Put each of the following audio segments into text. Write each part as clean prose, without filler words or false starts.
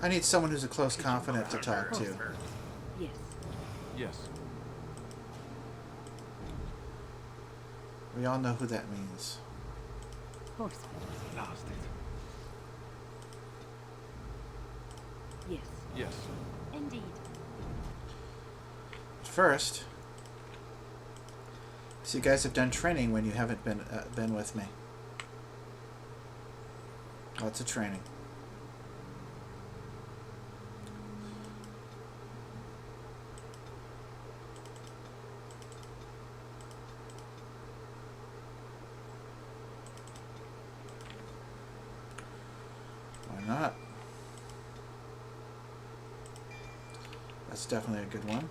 I need someone who's a close confidant to talk to. Yes. Yes. We all know who that means. Horseman. Blast it. Yes. Yes. Indeed. First, so you guys have done training when you haven't been with me. Lots of training. Why not? That's definitely a good one.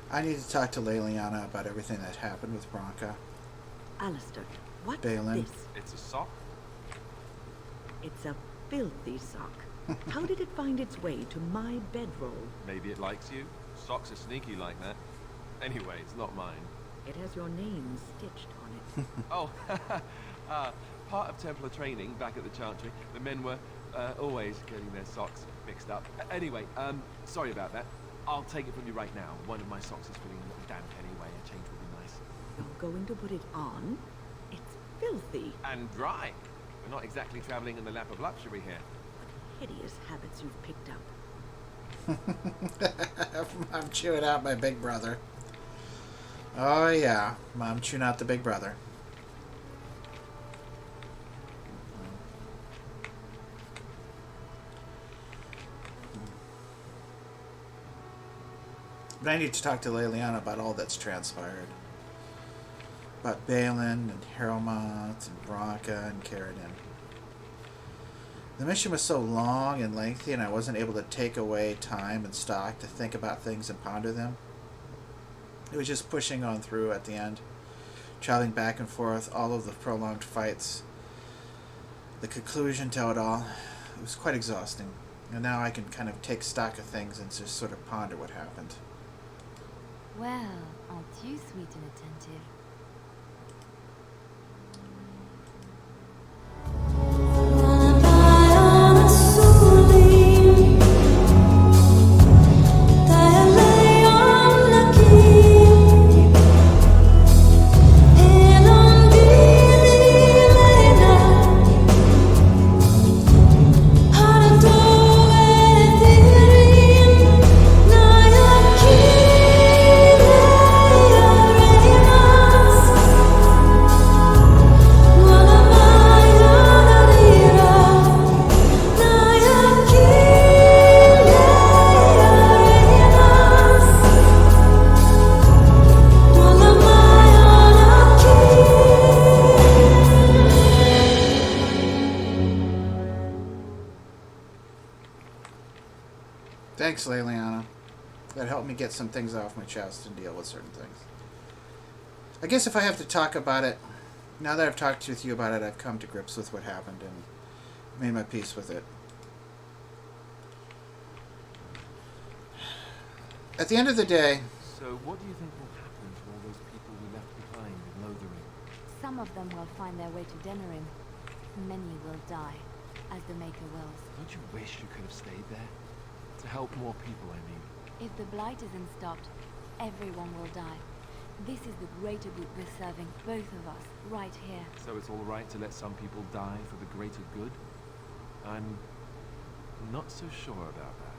I need to talk to Leliana about everything that happened with Brosca. Alistair, what's Balin. this? It's a sock? It's a filthy sock. How did it find its way to my bedroll? Maybe it likes you. Socks are sneaky like that. Anyway, it's not mine. It has your name stitched on it. Oh, part of Templar training back at the Chantry, the men were always getting their socks mixed up. Anyway, sorry about that. I'll take it from you right now. One of my socks is feeling a little damp anyway. A change would be nice. You're going to put it on? It's filthy. And dry. We're not exactly traveling in the lap of luxury here. What hideous habits you've picked up. I'm chewing out my big brother. Oh yeah, Mom chewing out the big brother. But I need to talk to Leliana about all that's transpired. About Balin and Harrowmont and Brosca and Carradine. The mission was so long and lengthy, and I wasn't able to take away time and stock to think about things and ponder them. It was just pushing on through at the end, traveling back and forth, all of the prolonged fights, the conclusion to it all. It was quite exhausting. And now I can kind of take stock of things and just sort of ponder what happened. Well, aren't you sweet and attentive? Thanks, Leliana. That helped me get some things off my chest and deal with certain things. I guess if I have to talk about it, now that I've talked with you about it, I've come to grips with what happened and made my peace with it. At the end of the day... So what do you think will happen to all those people we left behind in Lothering? Some of them will find their way to Denerim. Many will die, as the Maker wills. Don't you wish you could have stayed there? To help more people, I mean. If the Blight isn't stopped, everyone will die. This is the greater good we're serving, both of us, right here. So it's all right to let some people die for the greater good? I'm not so sure about that.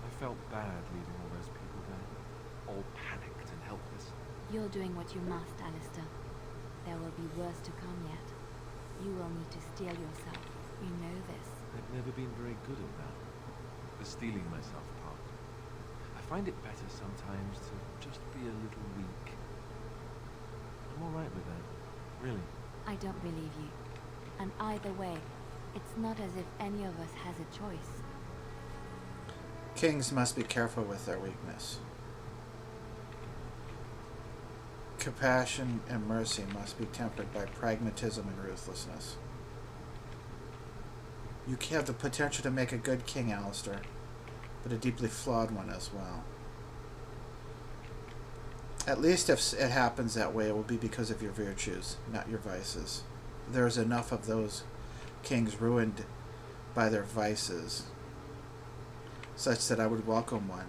I felt bad leaving all those people there, all panicked and helpless. You're doing what you must, Alistair. There will be worse to come yet. You will need to steel yourself. You know this. I've never been very good at that. The stealing myself part. I find it better sometimes to just be a little weak. I'm all right with that. Really. I don't believe you. And either way, it's not as if any of us has a choice. Kings must be careful with their weakness. Compassion and mercy must be tempered by pragmatism and ruthlessness. You have the potential to make a good king, Alistair, but a deeply flawed one as well. At least if it happens that way, it will be because of your virtues, not your vices. There is enough of those kings ruined by their vices, such that I would welcome one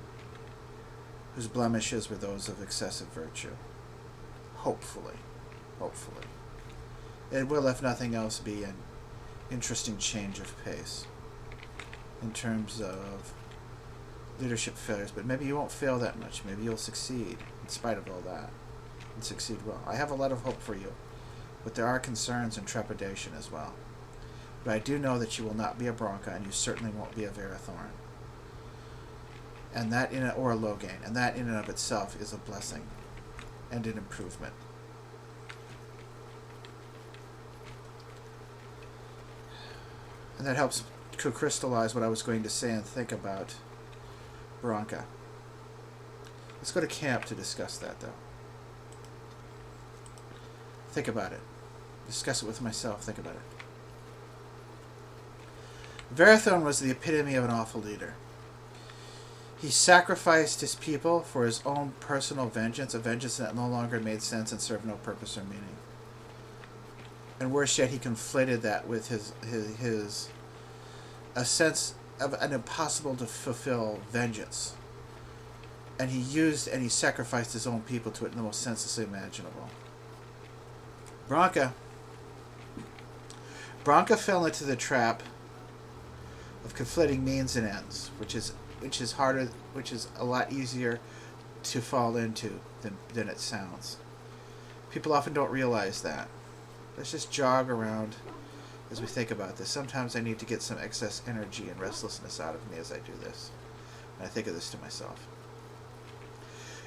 whose blemishes were those of excessive virtue. Hopefully. Hopefully. It will, if nothing else, be an interesting change of pace in terms of leadership failures, but maybe you won't fail that much. Maybe you'll succeed in spite of all that, and succeed well. I have a lot of hope for you, but there are concerns and trepidation as well. But I do know that you will not be a Brosca, and you certainly won't be a Verathorn. And that or a Logain, and that in and of itself is a blessing and an improvement. And that helps to crystallize what I was going to say and think about Brosca. Let's go to camp to discuss that, though. Think about it. Discuss it with myself. Think about it. Verathorn was the epitome of an awful leader. He sacrificed his people for his own personal vengeance, a vengeance that no longer made sense and served no purpose or meaning. And worse yet, he conflated that with a sense of an impossible to fulfill vengeance. And he sacrificed his own people to it in the most senselessly imaginable. Brosca fell into the trap of conflating means and ends, which is a lot easier to fall into than it sounds. People often don't realize that. Let's just jog around as we think about this. Sometimes I need to get some excess energy and restlessness out of me as I do this. And I think of this to myself.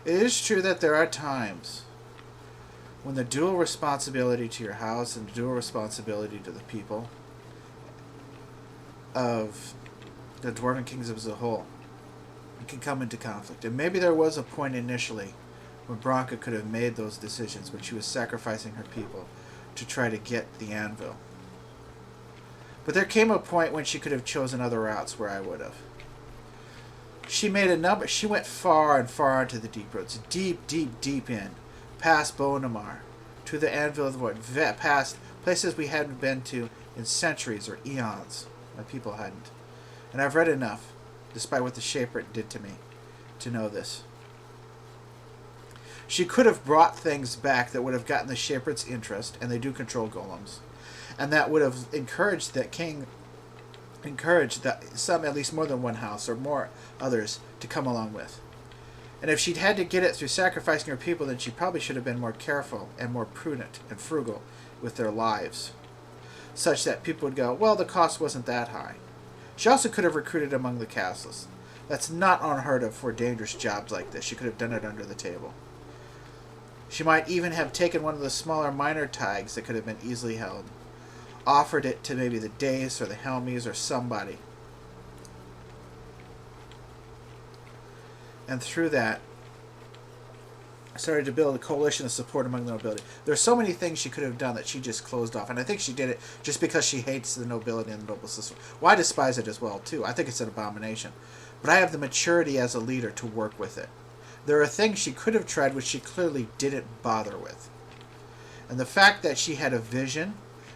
It is true that there are times when the dual responsibility to your house and the dual responsibility to the people of the Dwarven Kings as a whole can come into conflict. And maybe there was a point initially when Brosca could have made those decisions, when she was sacrificing her people to try to get the anvil. But there came a point when she could have chosen other routes where I would have. She went far and far into the deep roads, deep in, past Bonamar, to the Anvil of the Void, past places we hadn't been to in centuries or eons. My people hadn't. And I've read enough, despite what the Shaper did to me, to know this. She could have brought things back that would have gotten the Shaper's interest, and they do control golems, and that would have encouraged that king, some, at least more than one house, or more others, to come along with. And if she'd had to get it through sacrificing her people, then she probably should have been more careful and more prudent and frugal with their lives, such that people would go, well, the cost wasn't that high. She also could have recruited among the castles. That's not unheard of for dangerous jobs like this. She could have done it under the table. She might even have taken one of the smaller minor tags that could have been easily held, offered it to maybe the Dace or the Helmies or somebody. And through that, started to build a coalition of support among the nobility. There are so many things she could have done that she just closed off, and I think she did it just because she hates the nobility and the noble system. Well, I despise it as well, too. I think it's an abomination. But I have the maturity as a leader to work with it. There are things she could have tried which she clearly didn't bother with. And the fact that she had a vision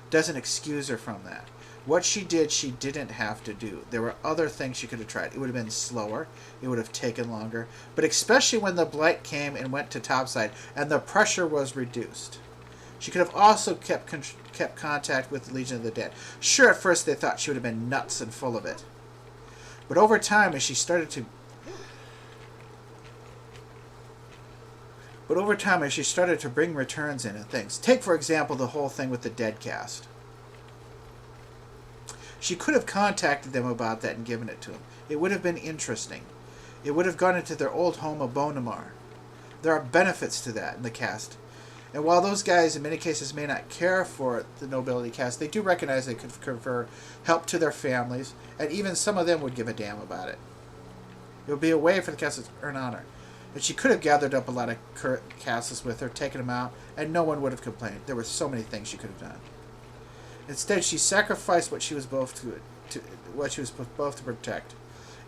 doesn't excuse her from that. What she did, she didn't have to do. There were other things she could have tried. It would have been slower. It would have taken longer. But especially when the blight came and went to topside and the pressure was reduced. She could have also kept contact with the Legion of the Dead. Sure, at first they thought she would have been nuts and full of it. But over time, as she started to... bring returns in and things. Take, for example, the whole thing with the Dead cast. She could have contacted them about that and given it to them. It would have been interesting. It would have gone into their old home of Bonamar. There are benefits to that in the cast. And while those guys in many cases may not care for the nobility cast, they do recognize they could confer help to their families, and even some of them would give a damn about it. It would be a way for the cast to earn honor. And she could have gathered up a lot of casts with her, taken them out, and no one would have complained. There were so many things she could have done. Instead, she sacrificed what she was both to protect,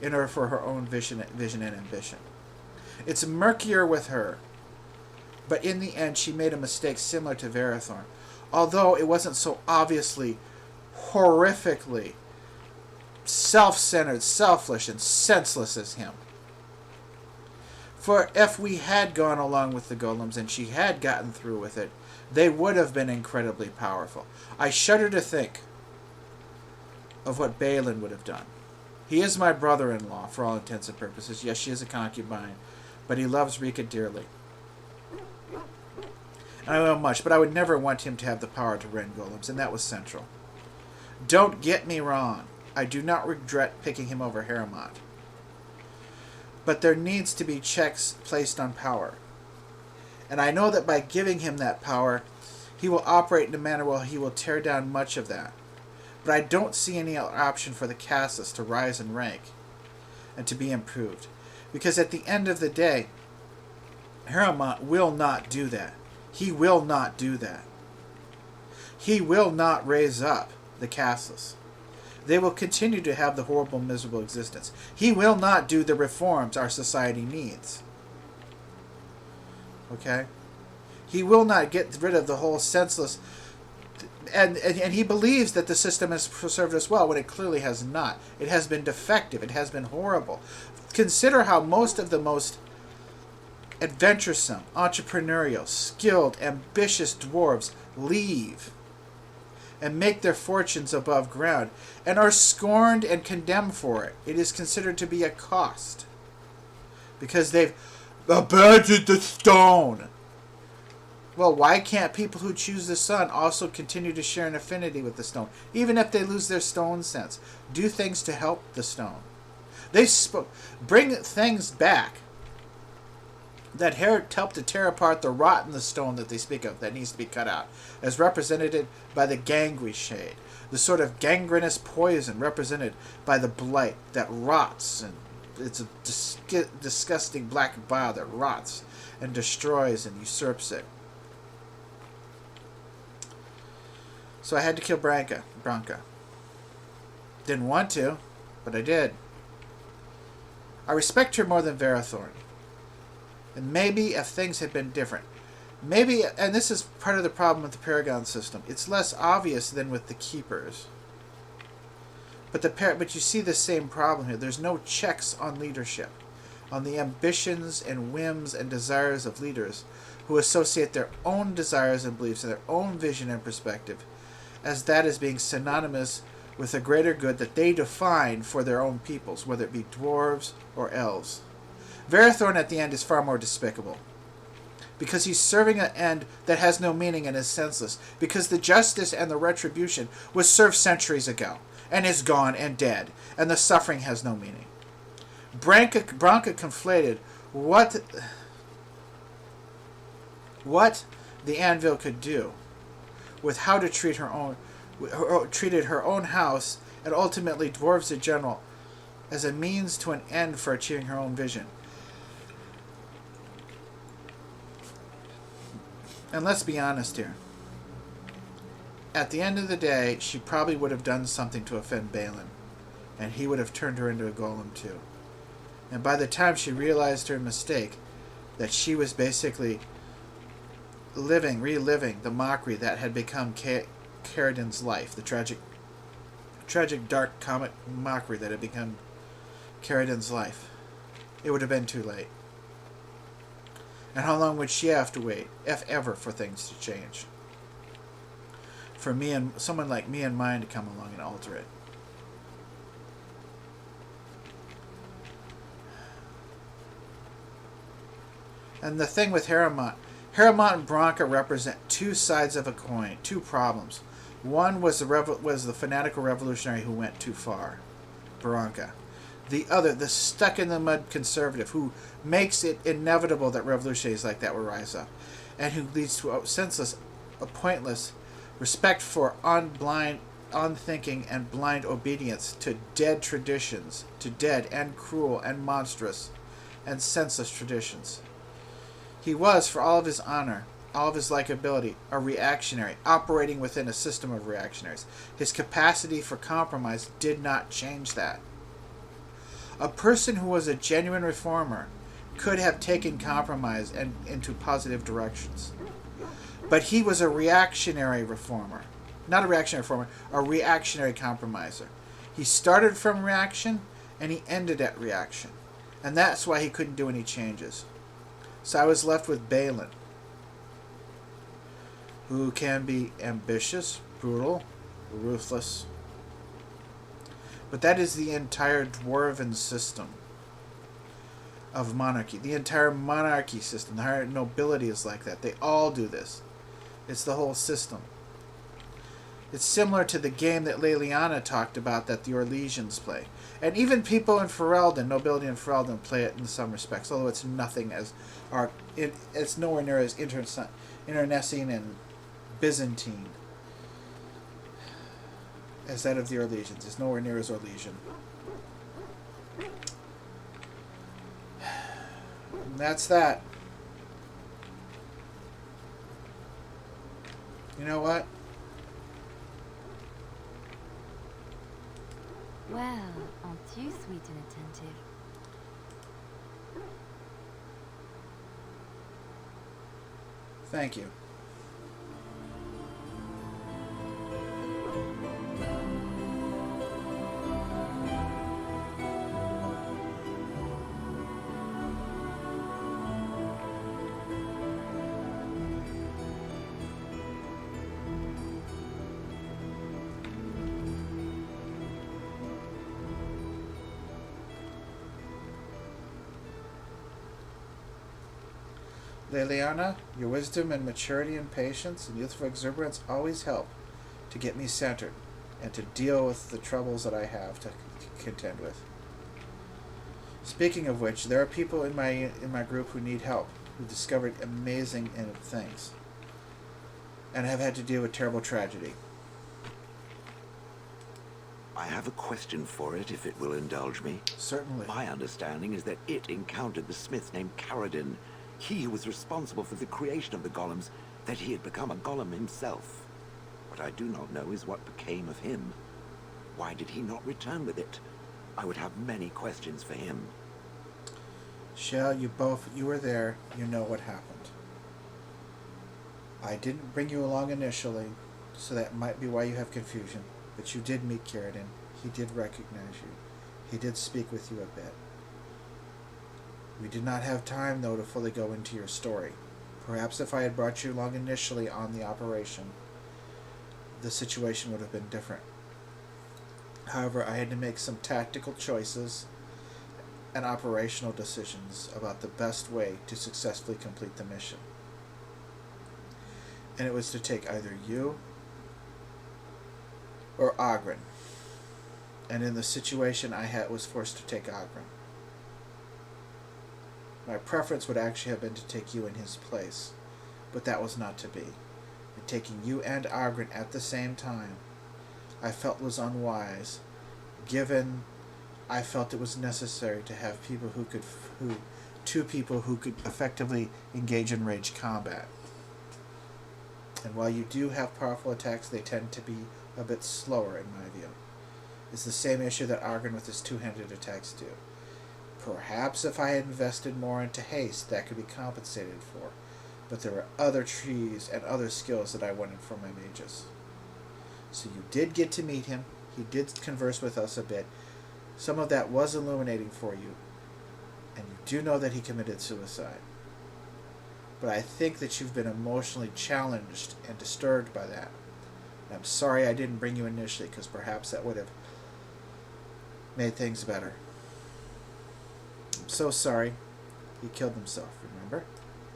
in order for her own vision and ambition. It's murkier with her, but in the end, she made a mistake similar to Varathorn, although it wasn't so obviously, horrifically self-centered, selfish, and senseless as him. For if we had gone along with the golems and she had gotten through with it, they would have been incredibly powerful. I shudder to think of what Balin would have done. He is my brother-in-law, for all intents and purposes. Yes, she is a concubine, but he loves Rika dearly. And I know much, but I would never want him to have the power to rend golems, and that was central. Don't get me wrong. I do not regret picking him over Haremont. But there needs to be checks placed on power. And I know that by giving him that power, he will operate in a manner where he will tear down much of that. But I don't see any other option for the Cassus to rise in rank and to be improved. Because at the end of the day, Haremont will not do that. He will not do that. He will not raise up the Cassus. They will continue to have the horrible, miserable existence. He will not do the reforms our society needs. Okay? He will not get rid of the whole senseless... And he believes that the system has served us well, when it clearly has not. It has been defective. It has been horrible. Consider how most of the most adventuresome, entrepreneurial, skilled, ambitious dwarves leave and make their fortunes above ground, and are scorned and condemned for it. It is considered to be a cost, because they've abandoned the stone. Well, why can't people who choose the sun also continue to share an affinity with the stone, even if they lose their stone sense? Do things to help the stone. They bring things back that help to tear apart the rot in the stone that they speak of, that needs to be cut out, as represented by the gangry shade, the sort of gangrenous poison represented by the blight that rots, and it's a disgusting black bile that rots and destroys and usurps it. So I had to kill Branca. Didn't want to, but I did. I respect her more than Varathorn. And maybe if things had been different. Maybe, and this is part of the problem with the Paragon system, it's less obvious than with the Keepers. But you see the same problem here. There's no checks on leadership, on the ambitions and whims and desires of leaders who associate their own desires and beliefs and their own vision and perspective as that as being synonymous with a greater good that they define for their own peoples, whether it be dwarves or elves. Varathorn at the end is far more despicable, because he's serving an end that has no meaning and is senseless, because the justice and the retribution was served centuries ago, and is gone and dead, and the suffering has no meaning. Branca conflated what the Anvil could do with how to treat treated her own house, and ultimately dwarves in general, as a means to an end for achieving her own vision. And let's be honest here. At the end of the day, she probably would have done something to offend Balin, and he would have turned her into a golem too. And by the time she realized her mistake, that she was basically reliving the mockery that had become Caridin's life, the tragic, dark, comic mockery that had become Caridin's life, it would have been too late. And how long would she have to wait, if ever, for things to change? For me and someone like me and mine to come along and alter it. And the thing with Harrowmont and Brosca represent two sides of a coin, two problems. One was the fanatical revolutionary who went too far, Brosca. The other, the stuck-in-the-mud conservative who makes it inevitable that revolutionaries like that will rise up, and who leads to a senseless, a pointless respect for unthinking and blind obedience to dead traditions, to dead and cruel and monstrous and senseless traditions. He was, for all of his honor, all of his likability, a reactionary, operating within a system of reactionaries. His capacity for compromise did not change that. A person who was a genuine reformer could have taken compromise into positive directions. But he was a reactionary reformer. Not a reactionary reformer, a reactionary compromiser. He started from reaction, and he ended at reaction. And that's why he couldn't do any changes. So I was left with Balin, who can be ambitious, brutal, ruthless. But that is the entire dwarven system of monarchy. The entire monarchy system, the entire nobility is like that. They all do this. It's the whole system. It's similar to the game that Leliana talked about that the Orlesians play. And even people in Ferelden, nobility in Ferelden, play it in some respects, although it's nothing as it's nowhere near as internecine and Byzantine as that of the Orlesians. It's nowhere near as Orlesian. And that's that. You know what? Well, aren't you sweet and attentive? Thank you. Leliana, your wisdom and maturity and patience and youthful exuberance always help to get me centered and to deal with the troubles that I have to contend with. Speaking of which, there are people in my group who need help, who discovered amazing things, and have had to deal with terrible tragedy. I have a question for it, if it will indulge me. Certainly. My understanding is that it encountered the smith named Caridin, he who was responsible for the creation of the golems, that he had become a golem himself. What I do not know is what became of him. Why did he not return with it? I would have many questions for him. Shell, you were there, you know what happened. I didn't bring you along initially, so that might be why you have confusion, but you did meet Caridin. He did recognize you. He did speak with you a bit. We did not have time, though, to fully go into your story. Perhaps if I had brought you along initially on the operation, the situation would have been different. However, I had to make some tactical choices and operational decisions about the best way to successfully complete the mission. And it was to take either you or Oghren. And in the situation I was forced to take Oghren. My preference would actually have been to take you in his place, but that was not to be. And taking you and Oghren at the same time, I felt was unwise, given I felt it was necessary to have two people who could effectively engage in ranged combat. And while you do have powerful attacks, they tend to be a bit slower in my view. It's the same issue that Argon with his two-handed attacks do. Perhaps if I had invested more into haste, that could be compensated for. But there are other trees and other skills that I wanted for my mages. So you did get to meet him. He did converse with us a bit. Some of that was illuminating for you. And you do know that he committed suicide. But I think that you've been emotionally challenged and disturbed by that. And I'm sorry I didn't bring you initially, because perhaps that would have made things better. I'm so sorry. He killed himself, remember?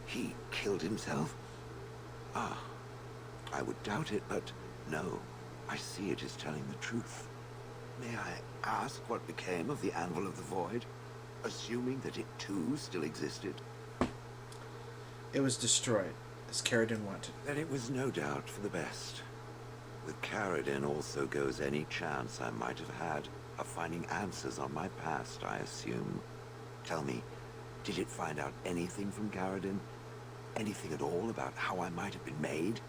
He killed himself? Ah, I would doubt it, but no. I see it is telling the truth. May I ask what became of the Anvil of the Void? Assuming that it too still existed? It was destroyed, as Caridin wanted. Then it was no doubt for the best. With Caridin also goes any chance I might have had of finding answers on my past, I assume. Tell me, did it find out anything from Caridin? Anything at all about how I might have been made?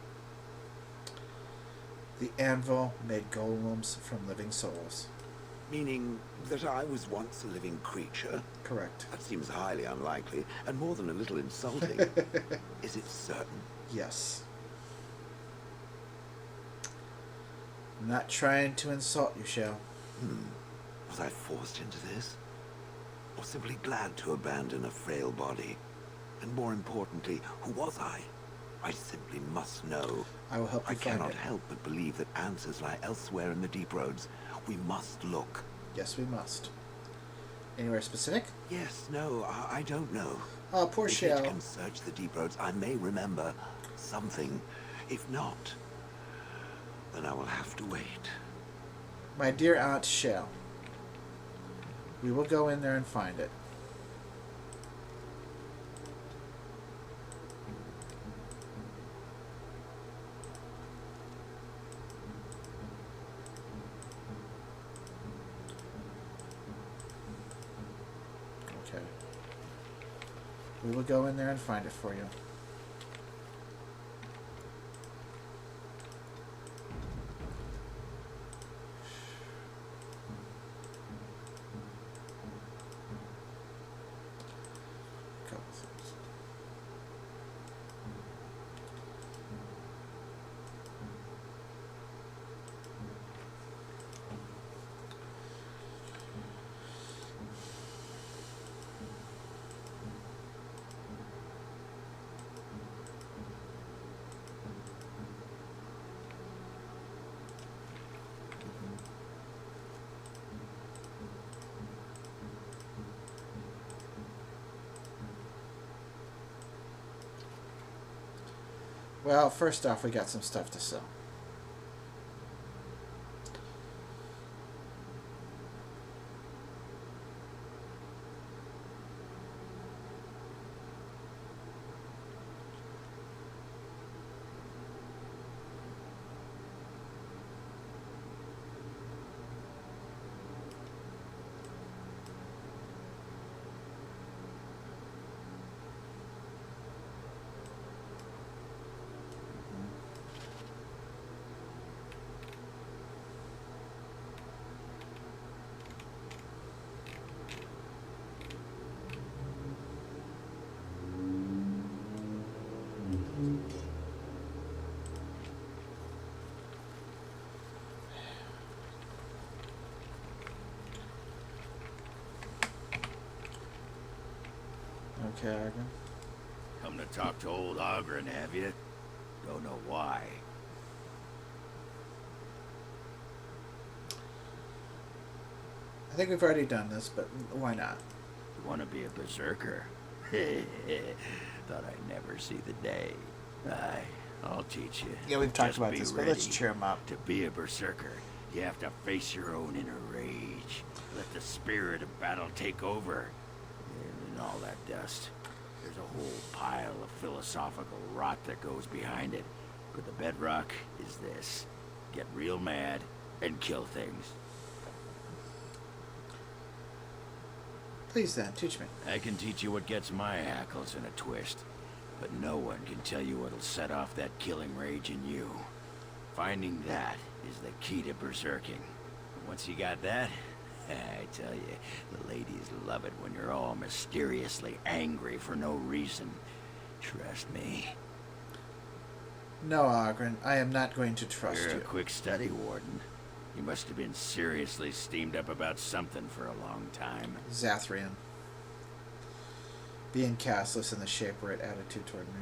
The anvil made golems from living souls. Meaning that I was once a living creature? Correct. That seems highly unlikely, and more than a little insulting. Is it certain? Yes. I'm not trying to insult you, Shell. Was I forced into this? Or simply glad to abandon a frail body? And more importantly, who was I? I simply must know. I will help you I find cannot it. help but believe that answers lie elsewhere in the deep roads. We must look. Yes, we must. Anywhere specific? Yes, no, I don't know. Oh, poor If Shell. it can search the deep roads, I may remember something. If not, then I will have to wait. My dear Aunt Shell. We will go in there and find it. Okay. We will go in there and find it for you. Couple things. Well, first off, we got some stuff to sell. Okay, Argon. Come to talk to old Ogren, have you? Don't know why. I think we've already done this, but why not? You want to be a berserker? Thought I'd never see the day. I'll teach you. Yeah, we've talked Just about be this, but let's ready. cheer him up. To be a berserker, you have to face your own inner rage. Let the spirit of battle take over. And all that dust. There's a whole pile of philosophical rot that goes behind it. But the bedrock is this. Get real mad and kill things. Please then, teach me. I can teach you what gets my hackles in a twist. but no one can tell you what'll set off that killing rage in you. Finding that is the key to berserking. Once you got that, I tell you, the ladies love it when you're all mysteriously angry for no reason. Trust me. No, Ogren, I am not going to trust You're you. a quick study, Warden. You must have been seriously steamed up about something for a long time. Zathrian. Being castless in the shaper-it attitude toward me.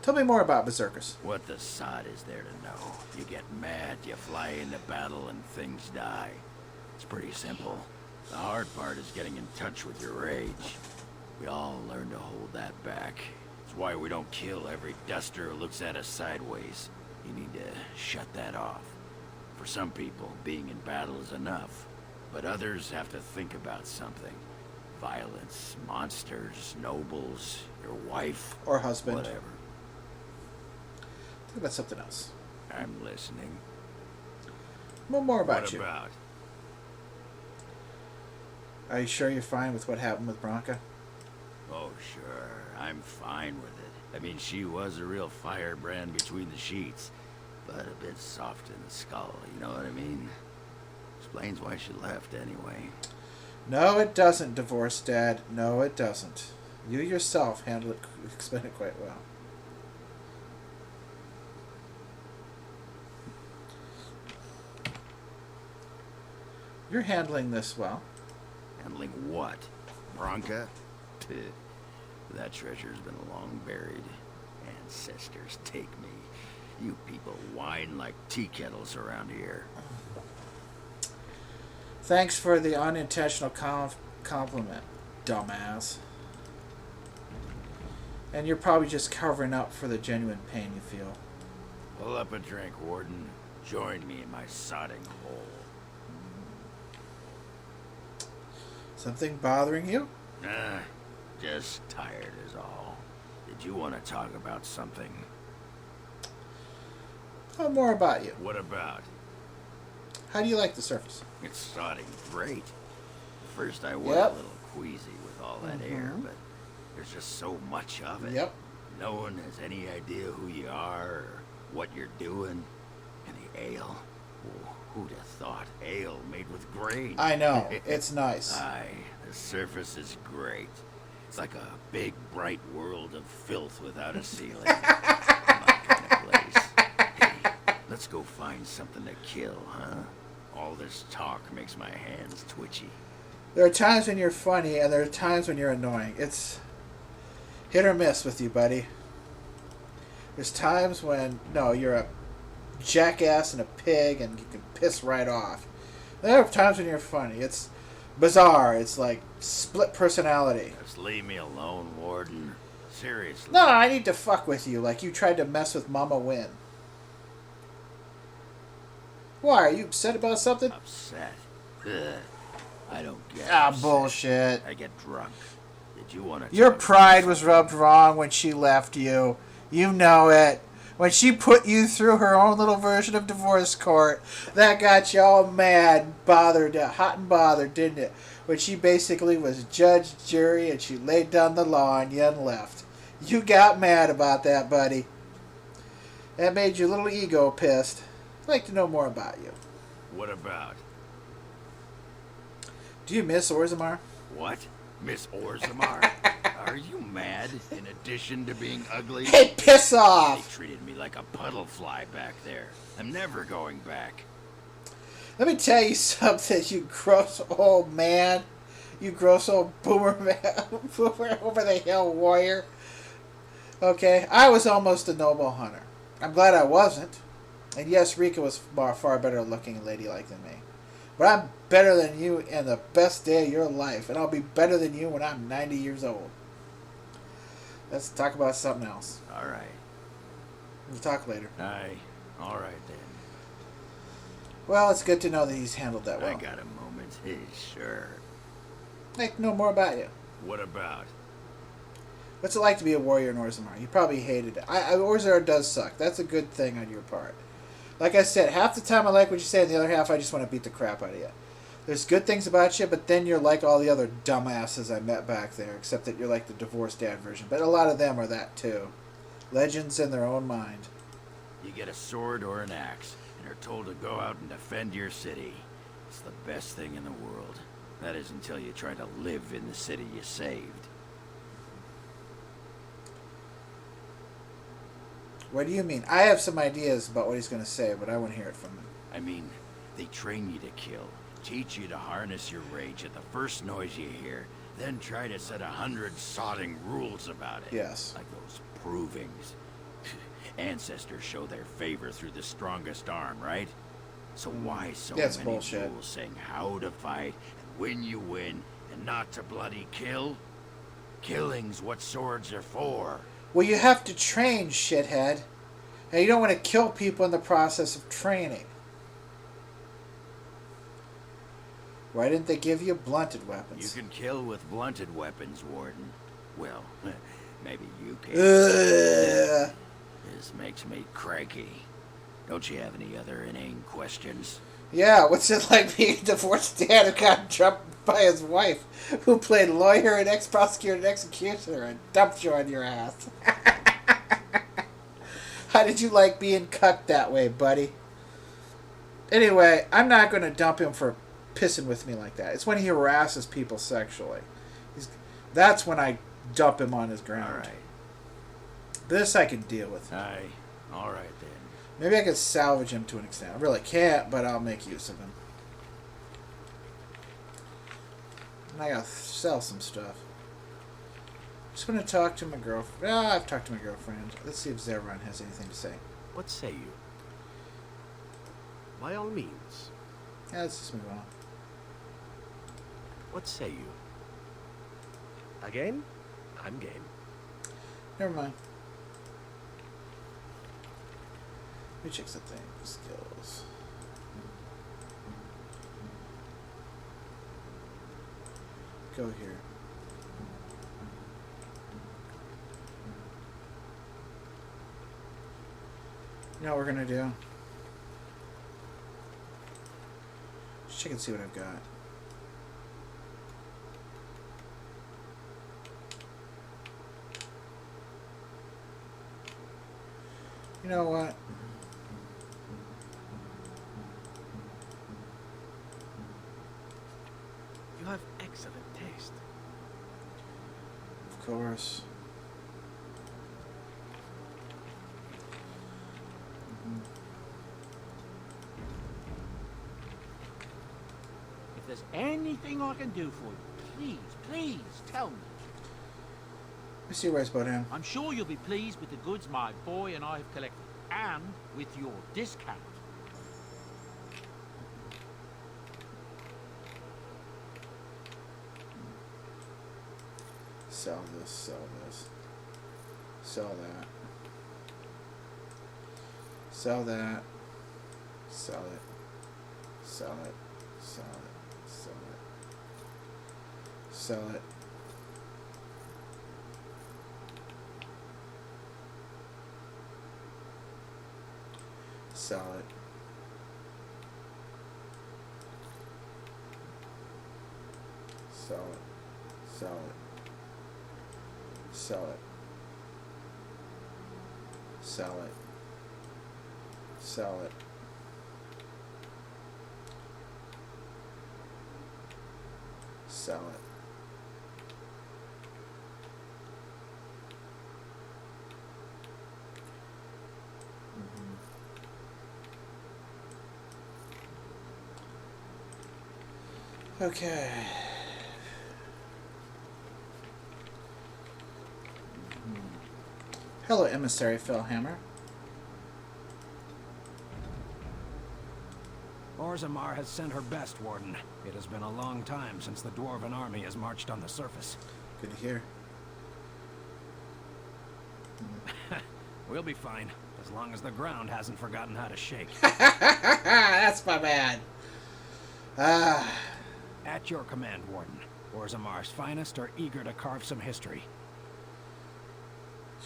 Tell me more about berserkers. What the sod is there to know? You get mad, you fly into battle, and things die. It's pretty simple. The hard part is getting in touch with your rage. We all learn to hold that back. It's why we don't kill every duster who looks at us sideways. You need to shut that off. For some people, being in battle is enough. But others have to think about something. Violence, monsters, nobles, your wife. Or husband. Whatever. Think about something else. I'm listening. Well, more about What you. about? Are you sure you're fine with what happened with Brosca? Oh, sure. I'm fine with it. I mean, she was a real firebrand between the sheets, but a bit soft in the skull, you know what I mean? Explains why she left, anyway. No, it doesn't, Divorce Dad. No, it doesn't. You yourself explain it quite well. You're handling this well. Handling what? Bronca? Pih. That treasure's been long buried. Ancestors take me. You people whine like tea kettles around here. Thanks for the unintentional compliment, dumbass. And you're probably just covering up for the genuine pain you feel. Pull up a drink, Warden. Join me in my sodding hole. Something bothering you? Nah, just tired is all. Did you want to talk about something? Tell more about you. What about? How do you like the surface? It's sodding great. First I was Yep. a little queasy with all that air, but there's just so much of it. Yep. No one has any idea who you are or what you're doing. And the ale. Oh, who'd have thought ale made with grain? I know. It's nice. Aye, the surface is great. It's like a big, bright world of filth without a ceiling. My kind of place. Hey, let's go find something to kill, huh? All this talk makes my hands twitchy. There are times when you're funny, and there are times when you're annoying. It's hit or miss with you, buddy. There's times when, no, you're a jackass and a pig, and you can piss right off. There are times when you're funny. It's bizarre. It's like split personality. Just leave me alone, Warden. Seriously. No, I need to fuck with you like you tried to mess with Mama Win. Why? Are you upset about something? Upset. Ugh. I don't get Ah, upset. bullshit. I get drunk. Did you want to? Your pride was rubbed wrong when she left you. You know it. When she put you through her own little version of divorce court, that got you all mad, bothered, hot and bothered, didn't it? When she basically was judge, jury, and she laid down the law on you and left. You got mad about that, buddy. That made your little ego pissed. I'd like to know more about you. What about? Do you miss Orzammar? What? Miss Orzammar? Are you mad? In addition to being ugly? Hey, piss They off! treated me like a puddle fly back there. I'm never going back. Let me tell you something, you gross old man. You gross old boomer over the hill warrior. Okay, I was almost a noble hunter. I'm glad I wasn't. And yes, Rika was far better looking ladylike than me. But I'm better than you in the best day of your life. And I'll be better than you when I'm 90 years old. Let's talk about something else. All right. We'll talk later. Aye. All right then. Well, it's good to know that he's handled that well. I got a moment. Hey, sure. I'd like to know more about you. What about? What's it like to be a warrior in Orzammar? You probably hated it. Orzammar does suck. That's a good thing on your part. Like I said, half the time I like what you say, and the other half I just want to beat the crap out of you. There's good things about you, but then you're like all the other dumbasses I met back there, except that you're like the divorced dad version. But a lot of them are that too. Legends in their own mind. You get a sword or an axe, and are told to go out and defend your city. It's the best thing in the world. That is until you try to live in the city you saved. What do you mean? I have some ideas about what he's going to say, but I want to hear it from him. I mean, they train you to kill, teach you to harness your rage at the first noise you hear, then try to set 100 sodding rules about it. Yes. Like those provings. Ancestors show their favor through the strongest arm, right? So why so That's many bullshit. rules saying how to fight and when you win and not to bloody kill? Killing's what swords are for. Well, you have to train, shithead. And you don't want to kill people in the process of training. Why didn't they give you blunted weapons? You can kill with blunted weapons, Warden. Well, maybe you can. This makes me cranky. Don't you have any other inane questions? Yeah, what's it like being a divorced dad who got dumped by his wife, who played lawyer and ex-prosecutor and executioner and dumped you on your ass? How did you like being cucked that way, buddy? Anyway, I'm not going to dump him for pissing with me like that. It's when he harasses people sexually. That's when I dump him on his ground. All right. This I can deal with. Aye. All right, then. Maybe I could salvage him to an extent. I really can't, but I'll make use of him. And I gotta sell some stuff. Just want to talk to my girlfriend. I've talked to my girlfriend. Let's see if Zevran has anything to say. What say you? By all means. Yeah, let's just move on. What say you? Again? I'm game. Never mind. Let me check something. Skills. Go here. You know what we're gonna do? Just check and see what I've got. You know what? You have excellent taste. Of course. If there's anything I can do for you, please tell me. Let me see where it's about him. I'm sure you'll be pleased with the goods my boy and I have collected, and with your discount. Sell this, sell this. Sell that. Sell that. Sell it. Sell it. Sell it. Sell it. Sell it. Sell it. Sell it. Sell it. Sell it. Sell it. Sell it. Sell it. Okay. Hello, Emissary Fellhammer. Orzammar has sent her best, Warden. It has been a long time since the Dwarven army has marched on the surface. Good to hear. We'll be fine, as long as the ground hasn't forgotten how to shake. That's my man. At your command, Warden. Orzammar's finest are eager to carve some history.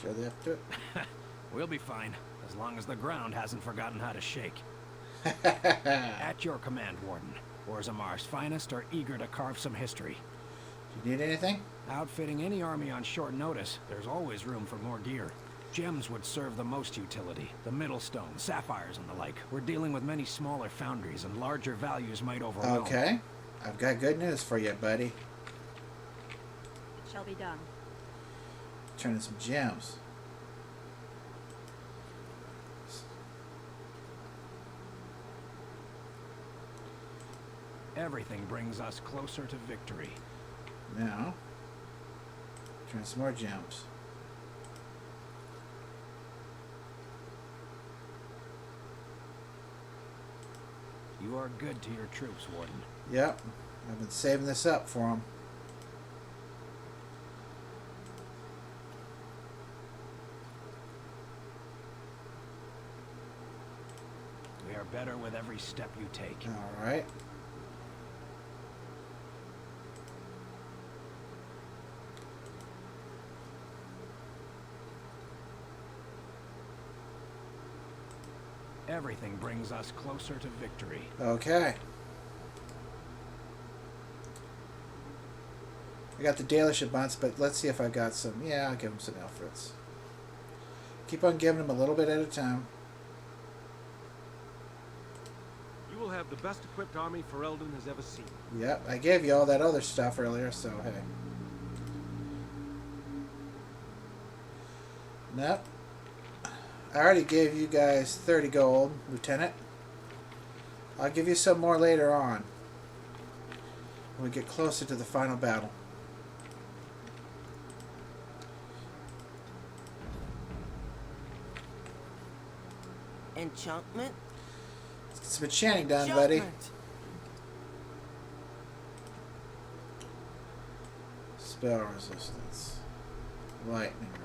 Sure they have to do it? We'll be fine, as long as the ground hasn't forgotten how to shake. At your command, Warden. Orzammar's finest are eager to carve some history. Do you need anything? Outfitting any army on short notice, there's always room for more gear. Gems would serve the most utility. The Middlestone, sapphires, and the like. We're dealing with many smaller foundries, and larger values might overwhelm. Okay. I've got good news for you, buddy. It shall be done. Turn in some gems. Everything brings us closer to victory. Now, turn some more gems. You are good to your troops, Warden. Yep. I've been saving this up for them. We are better with every step you take. All right. Everything brings us closer to victory. Okay. I got the dealership bunts, but let's see if I got some. Yeah, I'll give them some outfits. Keep on giving them a little bit at a time. You will have the best equipped army Ferelden has ever seen. Yep, I gave you all that other stuff earlier, so hey. Nope. I already gave you guys 30 gold, Lieutenant. I'll give you some more later on, when we get closer to the final battle. Enchantment? Let's get some enchanting done, buddy. Enchantment. Spell resistance. Lightning rune.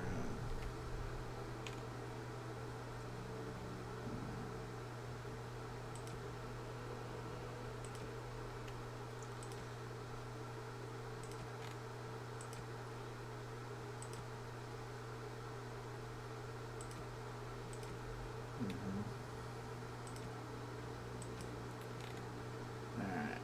Alright.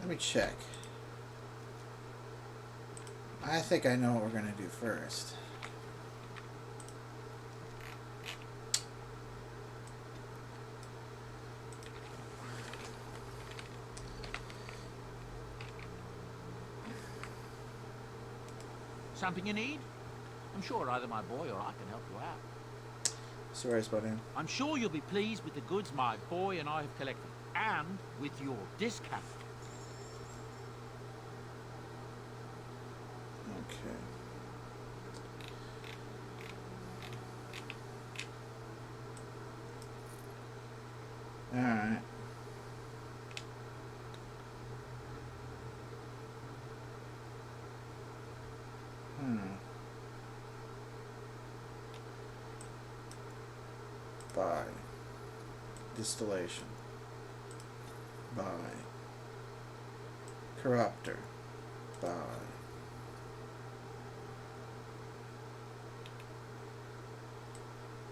Let me check. I think I know what we're going to do first. Something you need? I'm sure either my boy or I can help you out. Sorry, Spudin. I'm sure you'll be pleased with the goods my boy and I have collected, and with your discount. Okay. Alright. Buy. Distillation. Buy. Corruptor. Buy.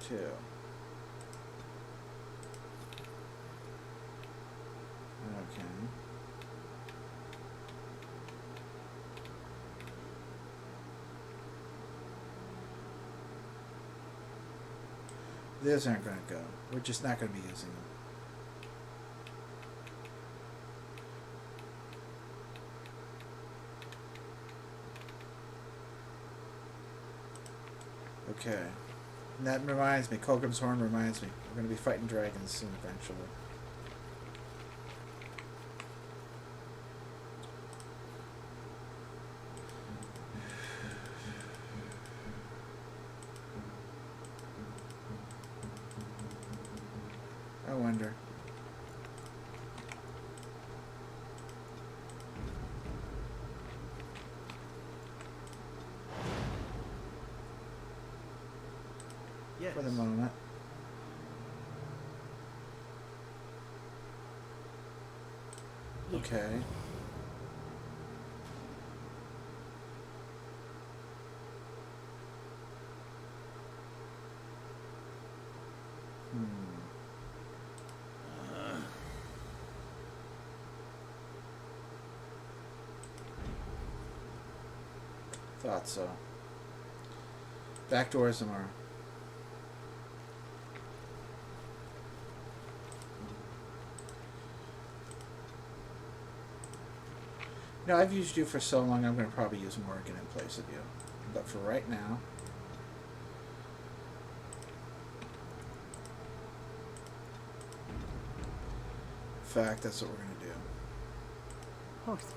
Two. Okay. These aren't going to go. We're just not going to be using them. Okay. And that reminds me, Kolgrim's Horn reminds me, we're going to be fighting dragons soon eventually. I wonder. Yes. For the moment. Yes. Okay. Thought so. Back to Orzammar. No, I've used you for so long, I'm going to probably use Morgan in place of you. But for right now... In fact, that's what we're going to do. Horse.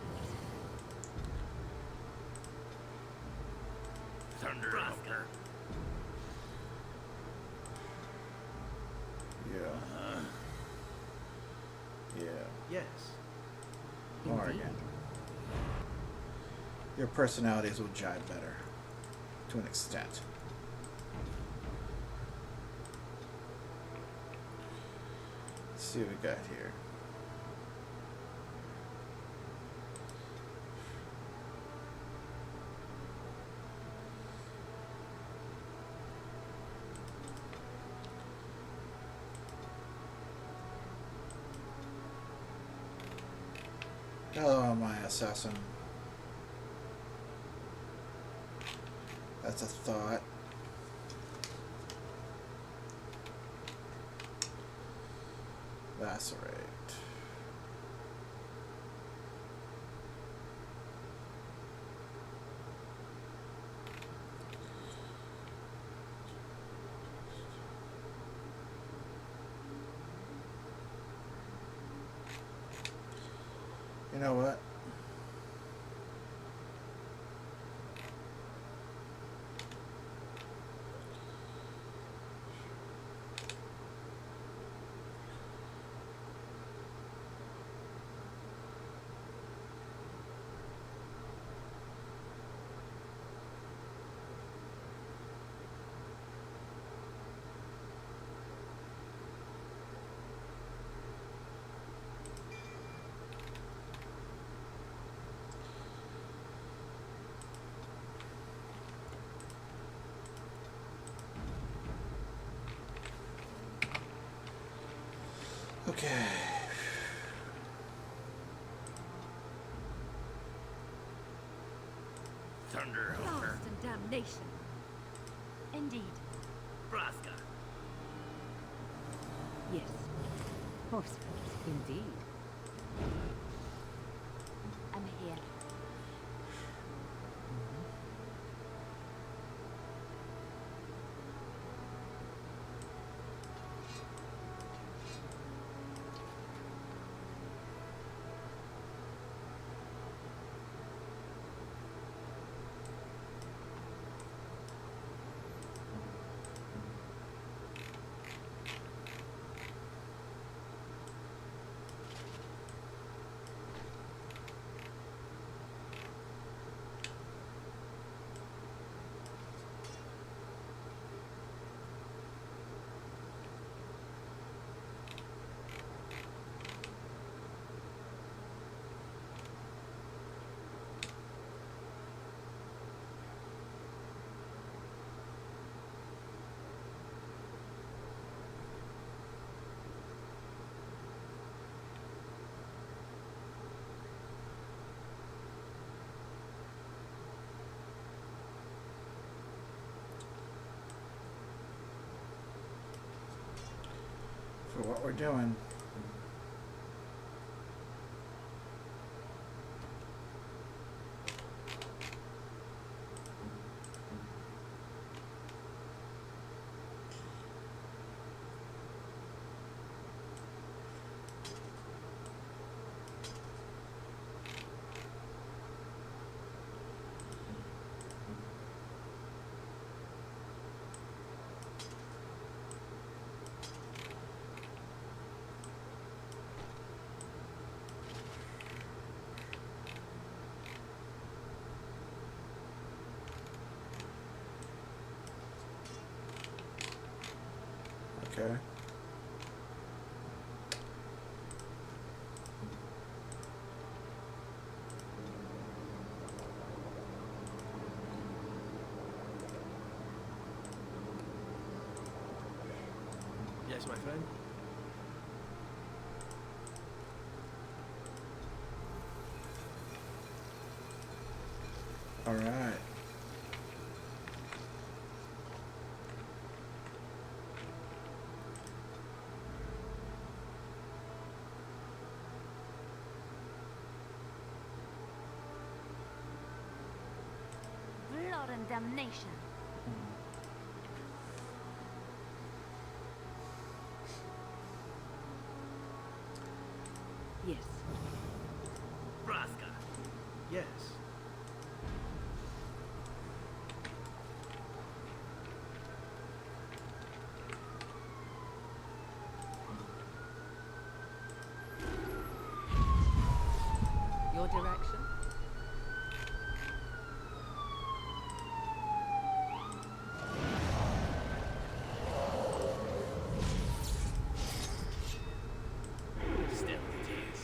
Thunder Brosca. Yeah. Yeah. Yes. Morgan. Your personalities will jive better. To an extent. Let's see what we got here. Hello, my assassin. That's a thought. Lacerate. You know what? Okay. Thunder Lost and damnation. Indeed. Brosca. Yes. Horse. Indeed. I'm here. For what we're doing. Okay. Yes, my friend? All right. Blood and damnation. Yes. Brosca. Yes. Your direction? Still it is.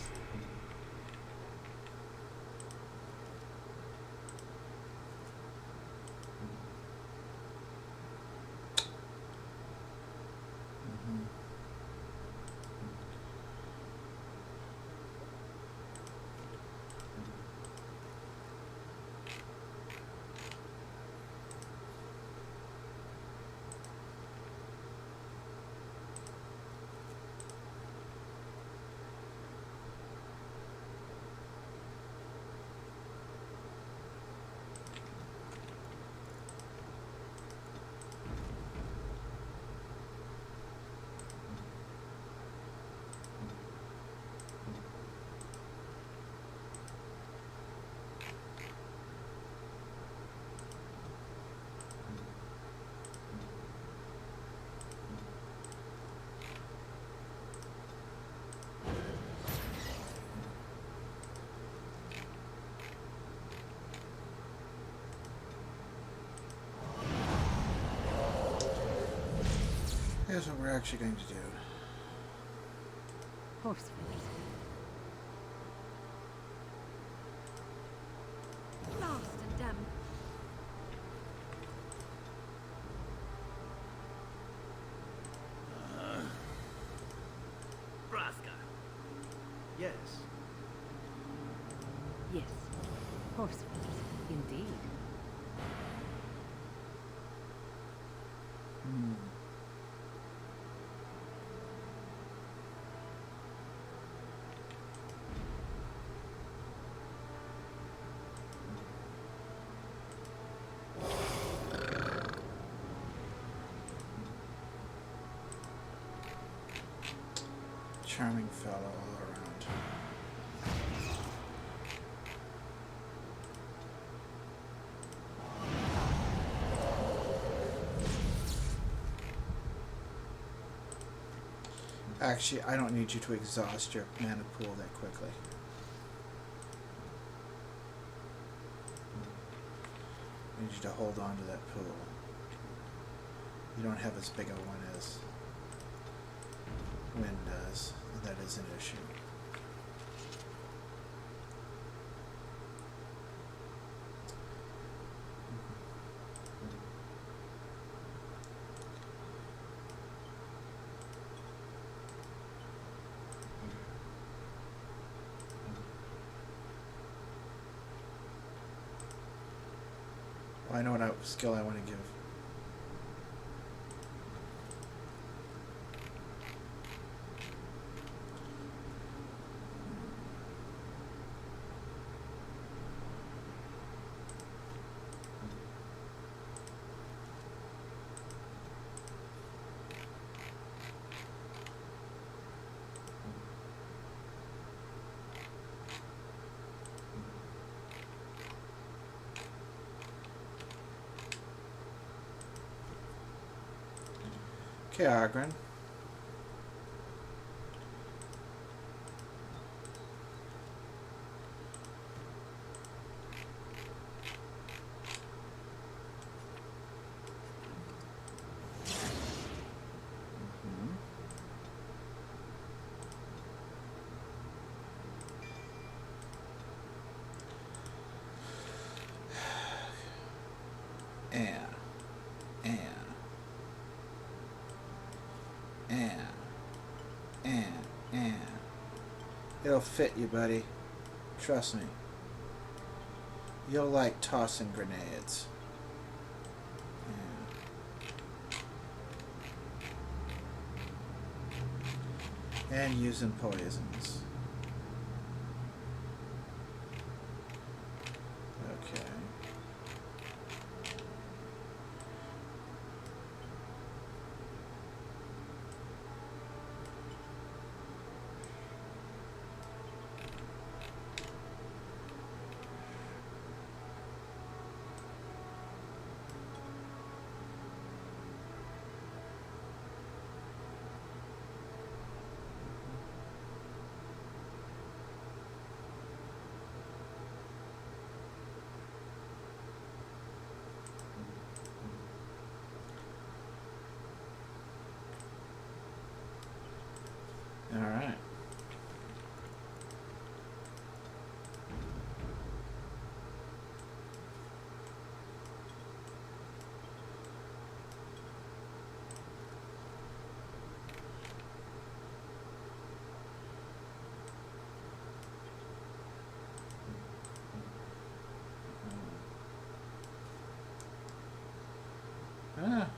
Here's what we're actually going to do. Horse. Blast and damn. Brosca. Yes. Yes. Horse. Indeed. Charming fellow all around. Actually, I don't need you to exhaust your mana pool that quickly. I need you to hold on to that pool. You don't have as big a one as Wind does, and that is an issue. Well, I know what skill I want to give. Okay, Agrin. And, and. It'll fit you, buddy. Trust me. You'll like tossing grenades. And using poisons. Okay. All right. Ah.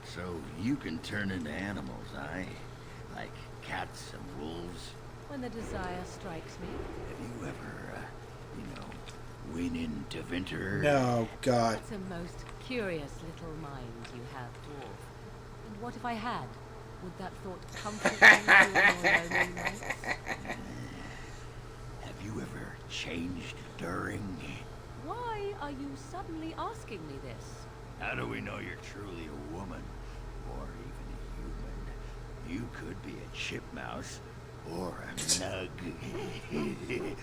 So you can turn into animals, aye? Like cats and wolves? When the desire strikes me. Have you ever, win into winter? No, God. It's a most curious little mind you have, dwarf. And what if I had? Would that thought comfort you during your lonely nights? Have you ever changed during? Why are you suddenly asking me this? How do we know you're truly a woman? Or even a human? You could be a chipmouse or a nug. Imagine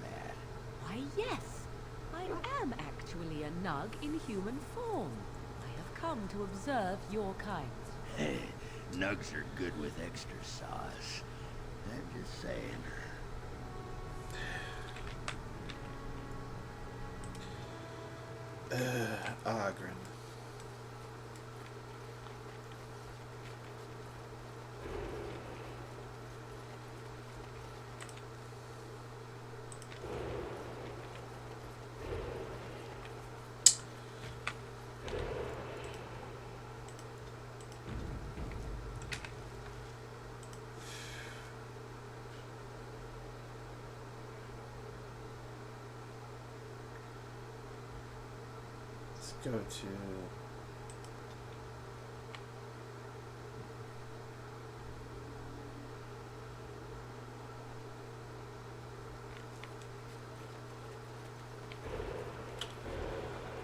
that. Why, yes. I am actually a nug in human form. I have come to observe your kind. Nugs are good with extra sauce. I'm just saying. Ogren. Go to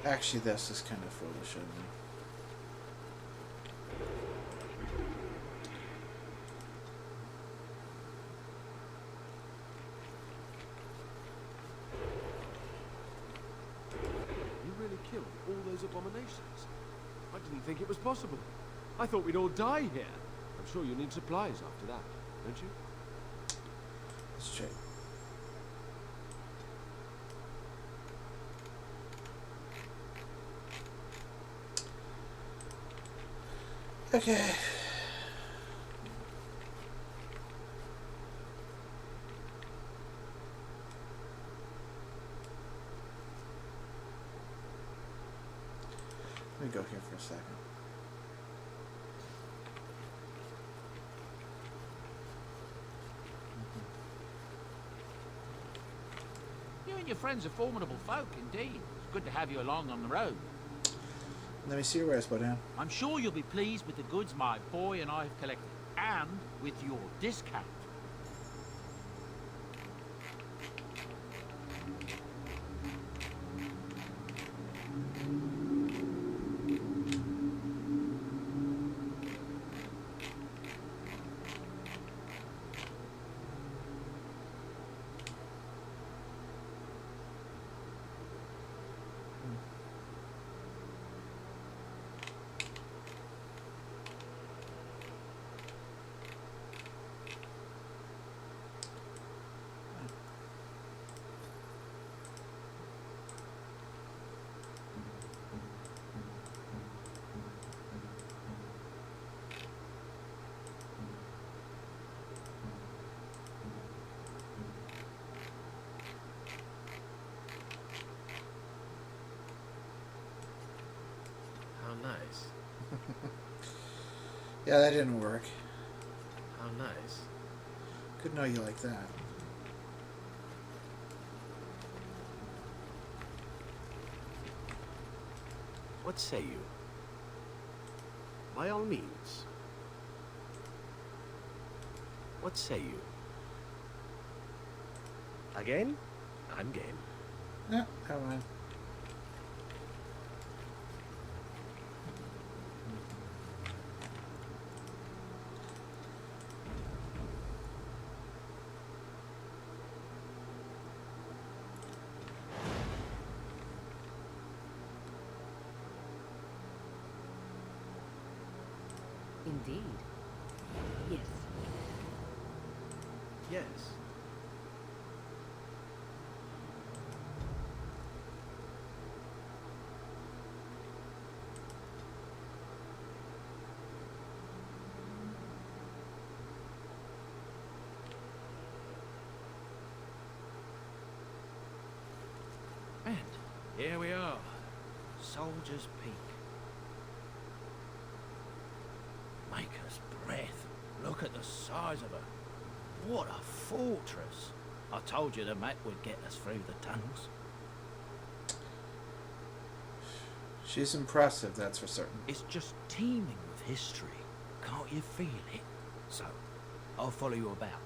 actually this is kind of foolish of me. Killed all those abominations. I didn't think it was possible. I thought we'd all die here. I'm sure you need supplies after that, don't you? Let's check. Okay. Let me go here for a second. You and your friends are formidable folk, indeed. It's good to have you along on the road. Let me see your wares, Bodan. I'm sure you'll be pleased with the goods my boy and I have collected, and with your discount. nice. Yeah, that didn't work. How nice. Could know you like that. What say you? By all means. What say you? Again? I'm game. No, never mind. Indeed. Yes. Yes. And here we are. Soldier's Peak. Maker's breath. Look at the size of her. What a fortress. I told you the map would get us through the tunnels. She's impressive, that's for certain. It's just teeming with history. Can't you feel it? So, I'll follow you about,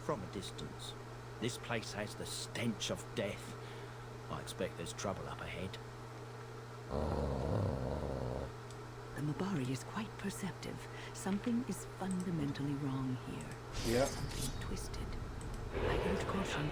from a distance. This place has the stench of death. I expect there's trouble up ahead. The Mabari is quite perceptive. Something is fundamentally wrong here. Yep. Something twisted. I urge caution.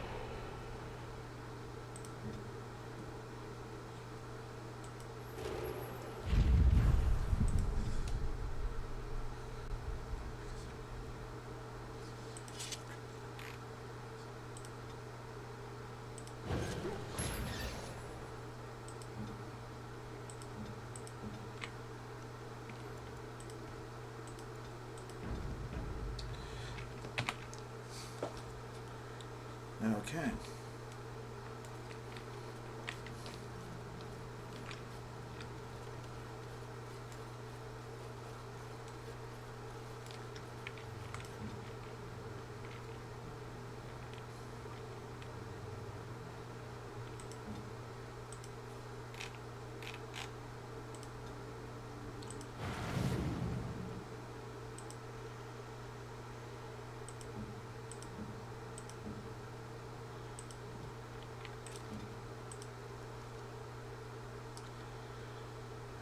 Okay.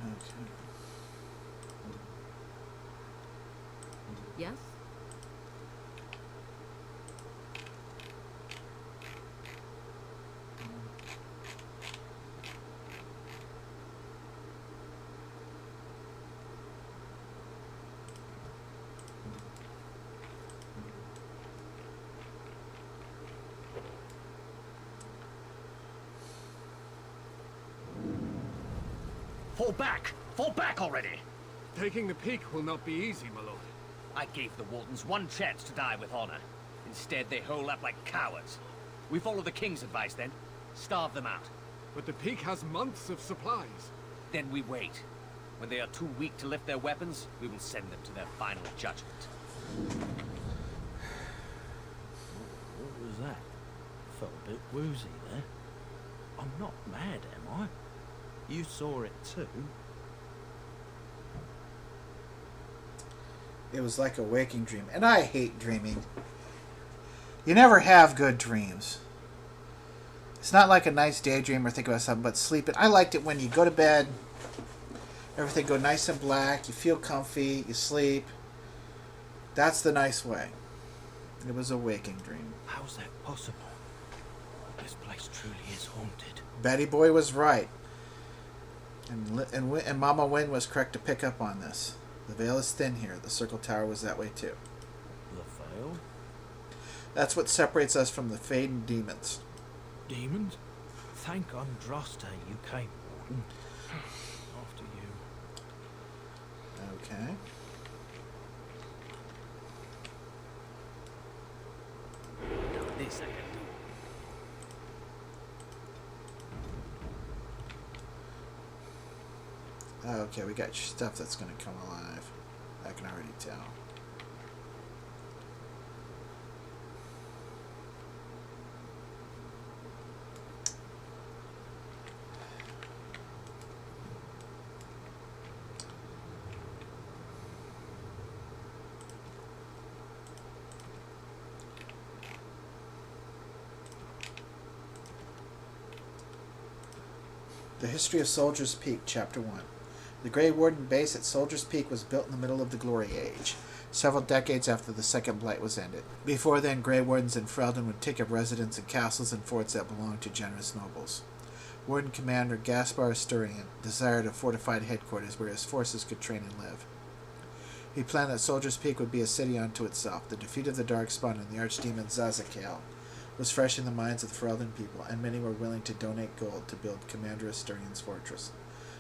Okay. Yes? Fall back! Fall back already! Taking the peak will not be easy, my lord. I gave the Wardens one chance to die with honor. Instead, they hole up like cowards. We follow the King's advice, then. Starve them out. But the peak has months of supplies. Then we wait. When they are too weak to lift their weapons, we will send them to their final judgment. What was that? Felt a bit woozy there. I'm not mad, am I? You saw it too. It was like a waking dream. And I hate dreaming. You never have good dreams. It's not like a nice daydream or think about something, but sleeping. I liked it when you go to bed, everything go nice and black, you feel comfy, you sleep. That's the nice way. It was a waking dream. How's that possible? This place truly is haunted. Betty Boy was right. And Mama Wynn was correct to pick up on this. The veil is thin here. The circle tower was that way too. The veil? That's what separates us from the fading demons. Demons? Thank Andraste you came, Warden. After you. Okay. Now this I can do. Oh, okay, we got stuff that's going to come alive. I can already tell. The History of Soldier's Peak, Chapter 1. The Grey Warden base at Soldier's Peak was built in the middle of the Glory Age, several decades after the Second Blight was ended. Before then, Grey Wardens in Ferelden would take up residence in castles and forts that belonged to generous nobles. Warden Commander Gaspar Asturian desired a fortified headquarters where his forces could train and live. He planned that Soldier's Peak would be a city unto itself. The defeat of the Darkspawn and the Archdemon Zazakel was fresh in the minds of the Ferelden people, and many were willing to donate gold to build Commander Asturian's fortress.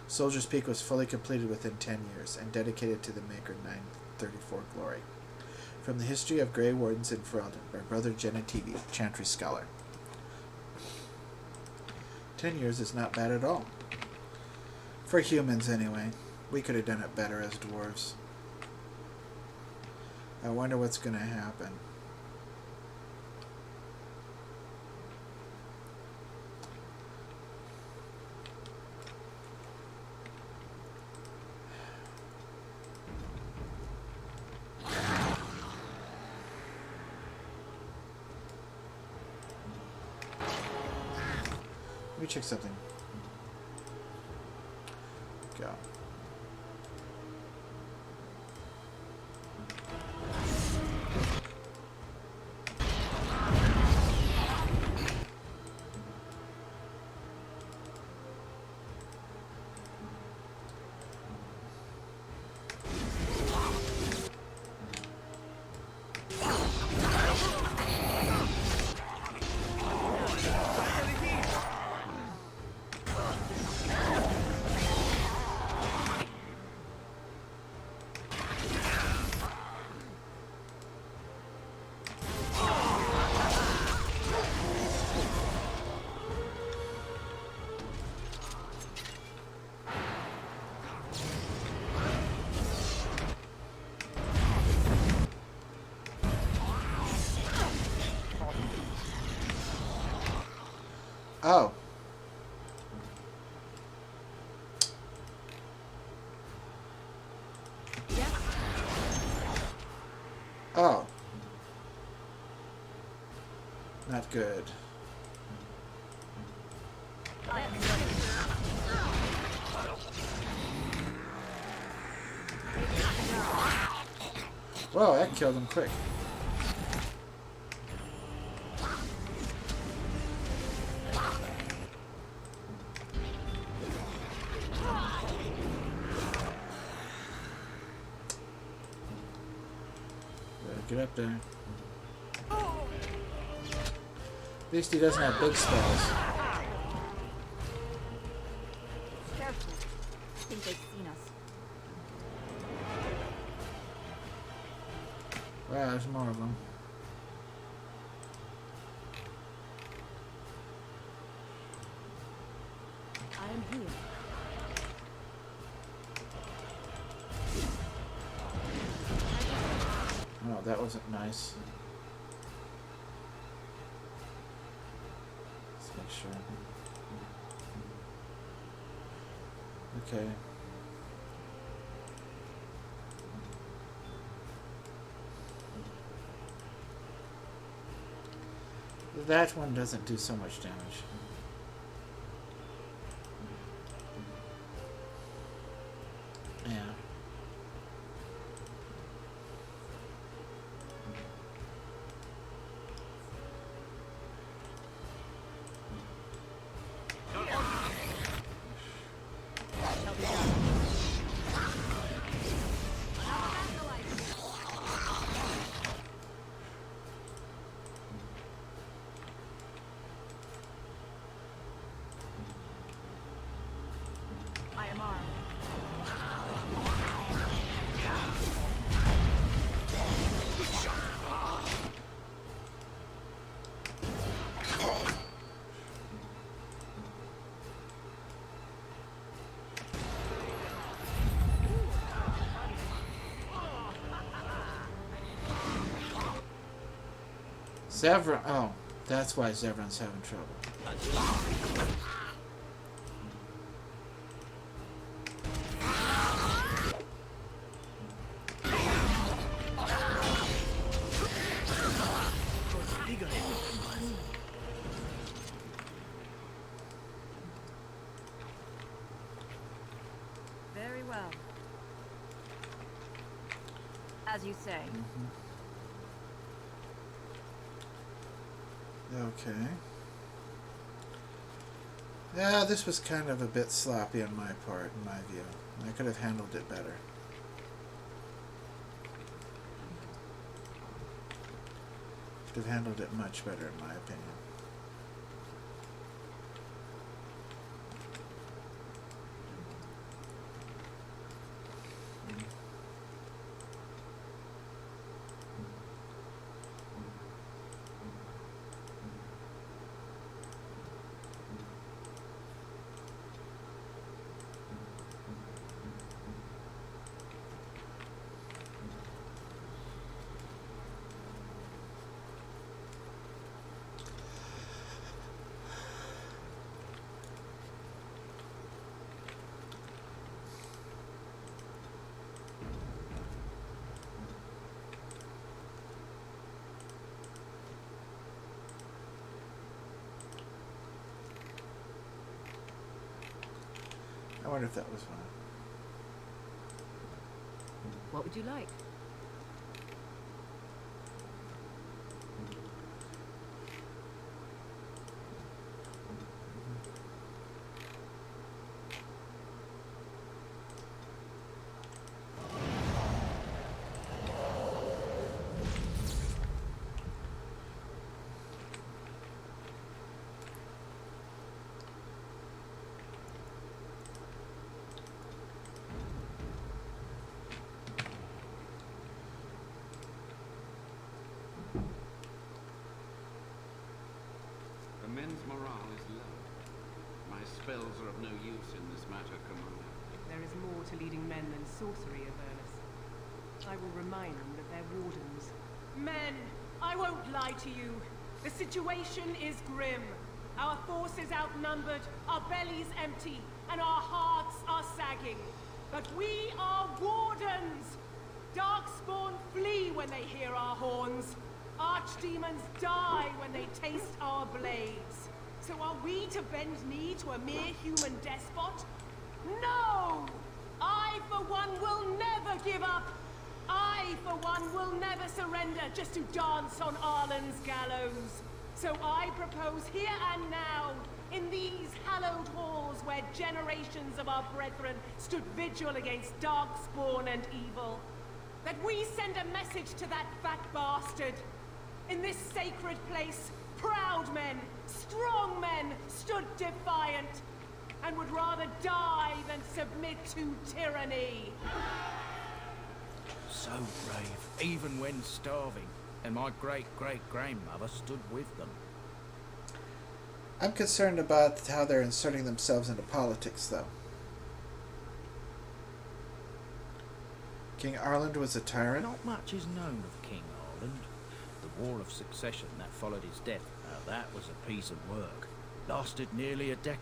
Soldier's Peak was fully completed within 10 years, and dedicated to the Maker 934 glory. From the History of Grey Wardens in Ferelden, by Brother Genetivi, Chantry Scholar. 10 years is not bad at all. For humans, anyway. We could have done it better as dwarves. I wonder what's going to happen. Let me check something. Go. Oh. Oh. Not good. Whoa, that killed him quick. Get up there. At least he doesn't have big spells. Careful. I think they've seen us. Wow, there's more of them. I am here. Oh, that wasn't nice. Let's make sure. Okay. That one doesn't do so much damage. Yeah. Zevran. Oh, that's why Zevran's having trouble. Very well. As you say. Okay. Yeah, this was kind of a bit sloppy on my part, in my view. I could have handled it better. Could have handled it much better, in my opinion. I wonder if that was fine. What would you like? The men's morale is low. My spells are of no use in this matter, Commander. There is more to leading men than sorcery, Avernus. I will remind them that they're wardens. Men, I won't lie to you. The situation is grim. Our forces outnumbered, our bellies empty, and our hearts are sagging. But we are wardens! Darkspawn flee when they hear our horns. Archdemons die when they taste our blades. So are we to bend knee to a mere human despot? No! I, for one, will never give up! I, for one, will never surrender just to dance on Arlen's gallows. So I propose here and now, in these hallowed halls where generations of our brethren stood vigil against darkspawn and evil, that we send a message to that fat bastard. In this sacred place, proud men, strong men stood defiant, and would rather die than submit to tyranny. So brave, even when starving, and my great-great-grandmother stood with them. I'm concerned about how they're inserting themselves into politics, though. King Arland was a tyrant? Not much is known of King Arland. The War of Succession that followed his death, now that was a piece of work. Lasted nearly a decade,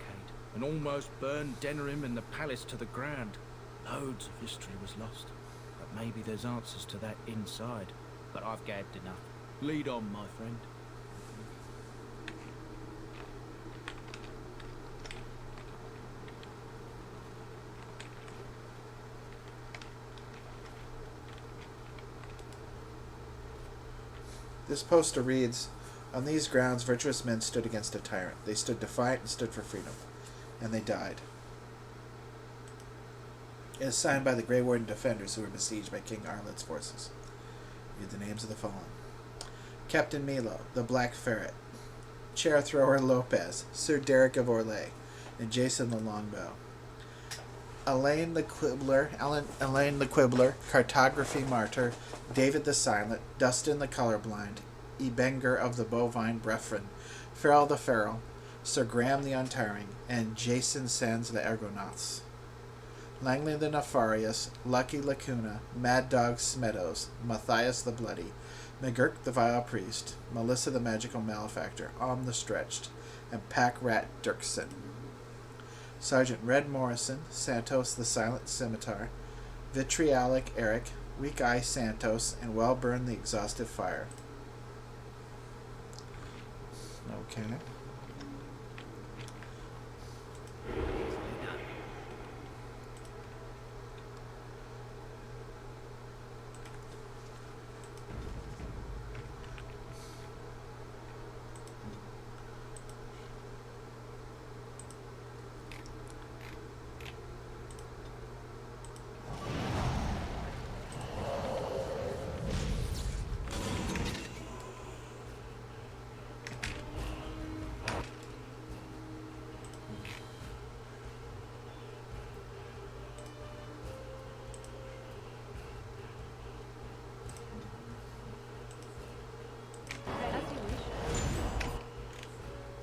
and almost burned Denerim and the palace to the ground. Loads of history was lost, but maybe there's answers to that inside. But I've gagged enough. Lead on, my friend. This poster reads, "On these grounds, virtuous men stood against a tyrant. They stood defiant and stood for freedom. And they died." It is signed by the Grey Warden defenders who were besieged by King Arland's forces. Read the names of the fallen. Captain Milo, the Black Ferret. Chair Thrower Lopez, Sir Derek of Orlais, and Jason the Longbow. Elaine the Quibbler, Cartography Martyr, David the Silent, Dustin the Colorblind, Ebenger of the Bovine Breffrin, Farrell the Feral, Sir Graham the Untiring, and Jason Sands the Argonauts. Langley the Nefarious, Lucky Lacuna, Mad Dog Smeadows, Matthias the Bloody, McGurk the Vile Priest, Melissa the Magical Malefactor, the Stretched, and Pack Rat Dirksen. Sergeant Red Morrison, Santos the Silent Scimitar, Vitriolic Eric, Weak Eye Santos, and Wellburn the Exhaustive Fire. Okay.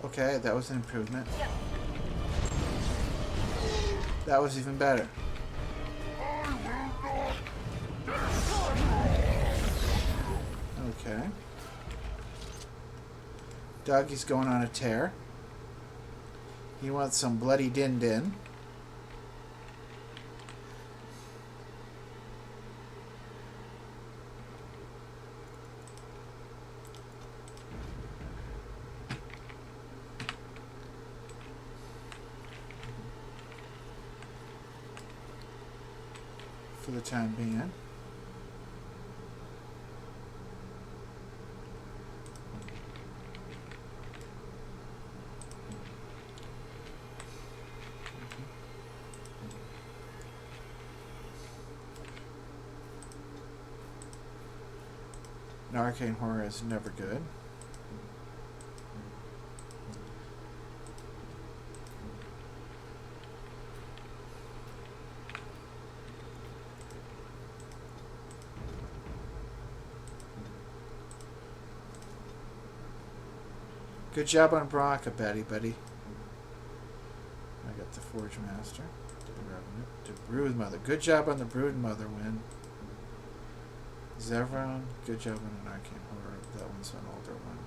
Okay, that was an improvement. That was even better. Okay. Doggy's going on a tear. He wants some bloody din-din. For the time being. An arcane horror is never good. Good job on Brosca, buddy. I got the Forge Master. The Brood Mother. Good job on the Brood Mother win. Zevron. Good job on an Arcane Horror. That one's an older one.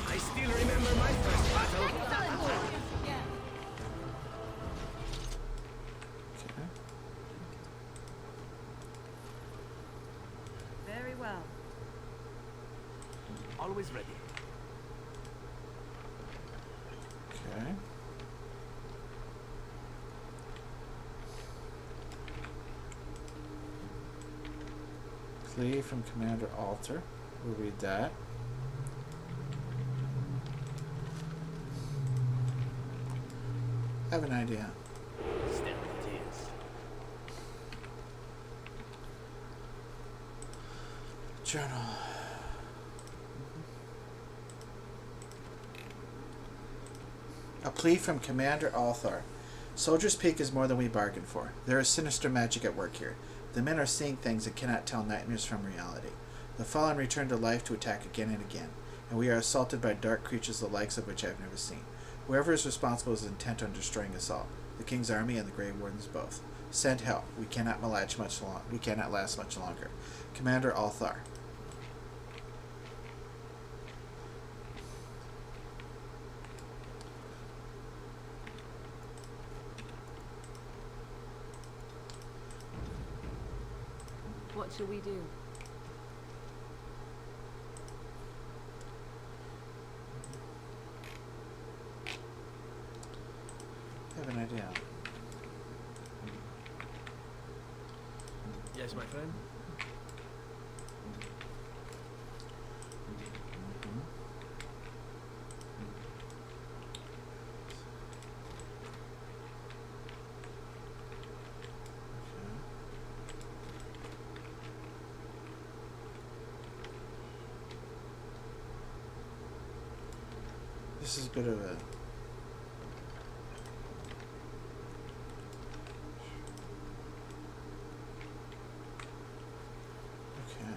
I still remember my first battle. Very well. Always ready. Okay. Plea from Commander Alter. We'll read that. I have an idea. Still it is. Journal. A plea from Commander Althar. Soldier's Peak is more than we bargained for. There is sinister magic at work here. The men are seeing things and cannot tell nightmares from reality. The fallen return to life to attack again and again, and we are assaulted by dark creatures the likes of which I have never seen. Whoever is responsible is intent on destroying us all. The King's army and the Grey Wardens both. Send help. We cannot last much longer. Commander Althar. What shall we do? I have an idea. Yes, my friend? This is a bit of a... Okay.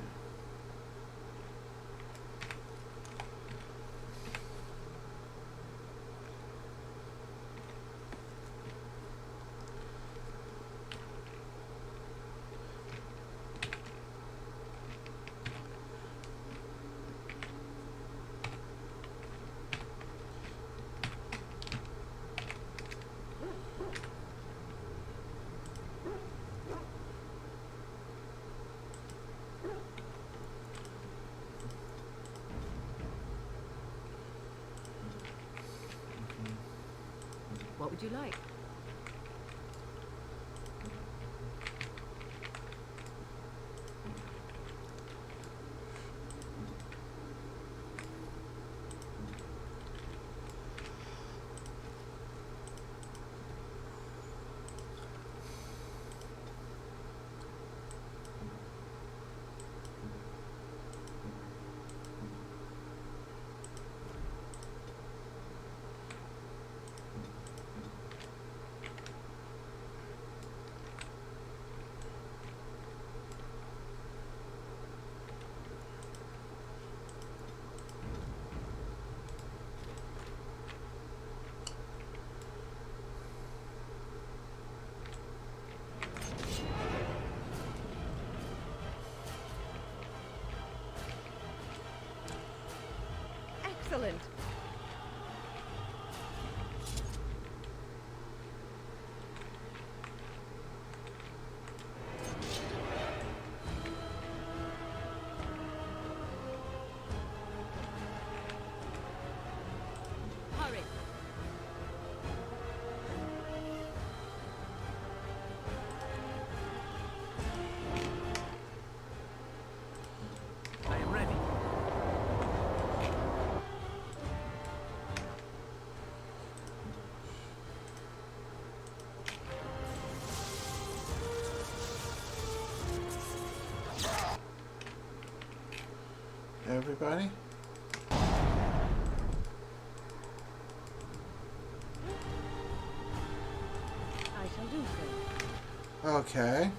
What would you like? Excellent. Hurry. I am ready. Everybody? I shall do so. Okay.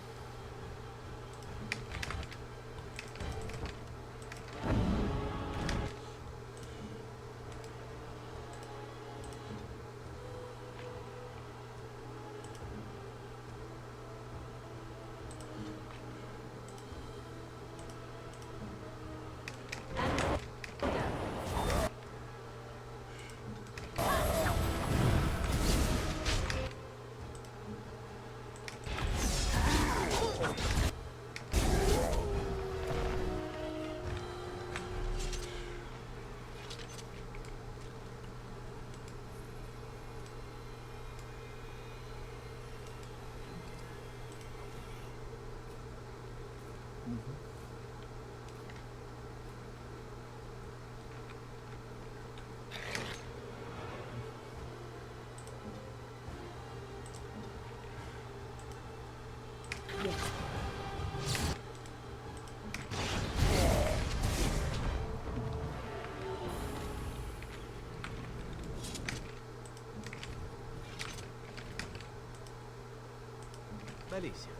Benissimo.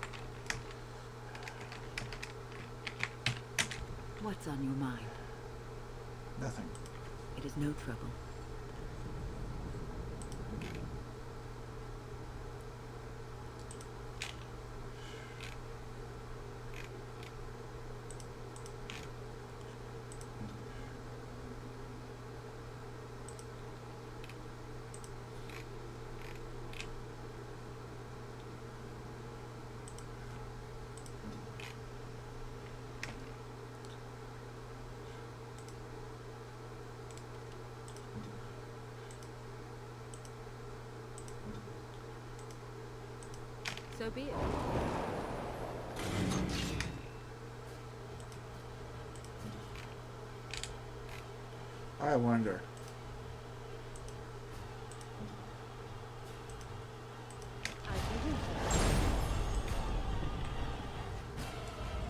What's on your mind? Nothing. It is no trouble. So be it. I wonder.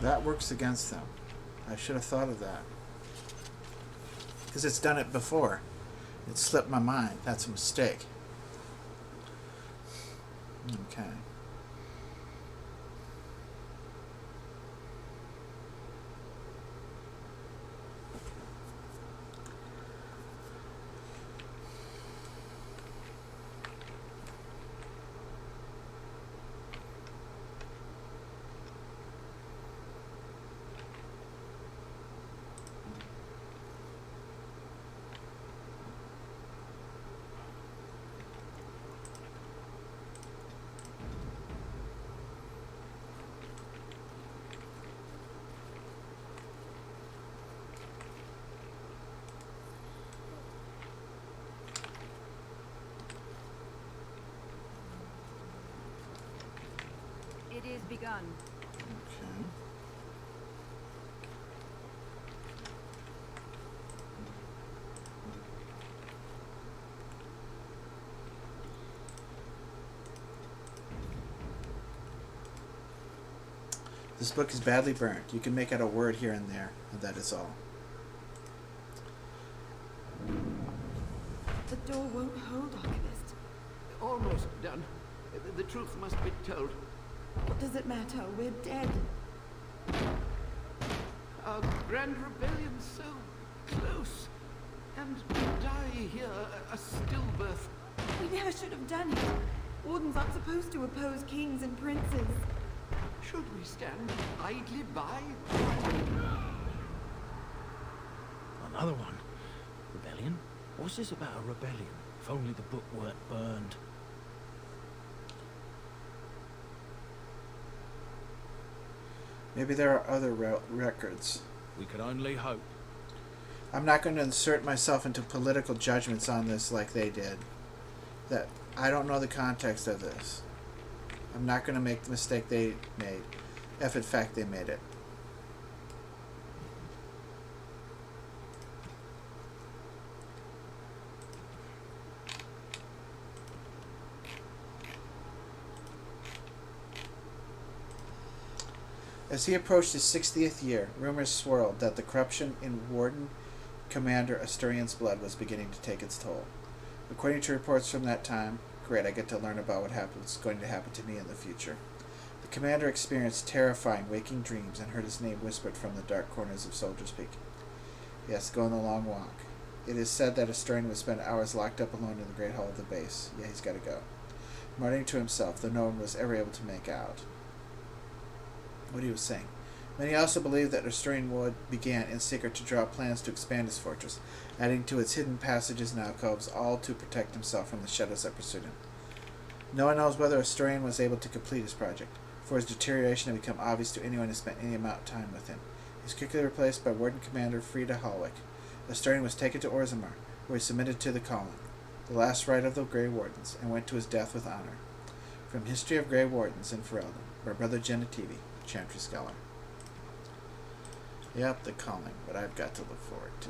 That works against them. I should have thought of that. Because it's done it before. It slipped my mind. That's a mistake. Okay. It is begun. Okay. This book is badly burnt. You can make out a word here and there, and that is all. The door won't hold, Archivist. Almost done. The truth must be told. What does it matter? We're dead. Our grand rebellion so close. And to die here, a stillbirth. We never should have done it. Wardens aren't supposed to oppose kings and princes. Should we stand idly by? Another one. Rebellion? What's this about a rebellion? If only the book weren't burned. Maybe there are other records. We could only hope. I'm not going to insert myself into political judgments on this like they did. That I don't know the context of this. I'm not going to make the mistake they made, if in fact they made it. As he approached his 60th year, rumors swirled that the corruption in Warden Commander Asturian's blood was beginning to take its toll. According to reports from that time, great, I get to learn about what's going to happen to me in the future. The commander experienced terrifying waking dreams and heard his name whispered from the dark corners of Soldier's Peak. He has to go on the long walk. It is said that Asturian would spend hours locked up alone in the great hall of the base. Yeah, he's got to go. Muttering to himself, though no one was ever able to make out what he was saying. Many also believed that Asturian Wood began in secret to draw plans to expand his fortress, adding to its hidden passages and alcoves, all to protect himself from the shadows that pursued him. No one knows whether Asturian was able to complete his project, for his deterioration had become obvious to anyone who spent any amount of time with him. He was quickly replaced by Warden Commander Frida Hallwick. Asturian was taken to Orzammar, where he submitted to the calling, the last rite of the Grey Wardens, and went to his death with honor. From History of Grey Wardens in Ferelden, by Brother Genetivi, Chantry Scholar. Yep, the calling, but I've got to look forward to.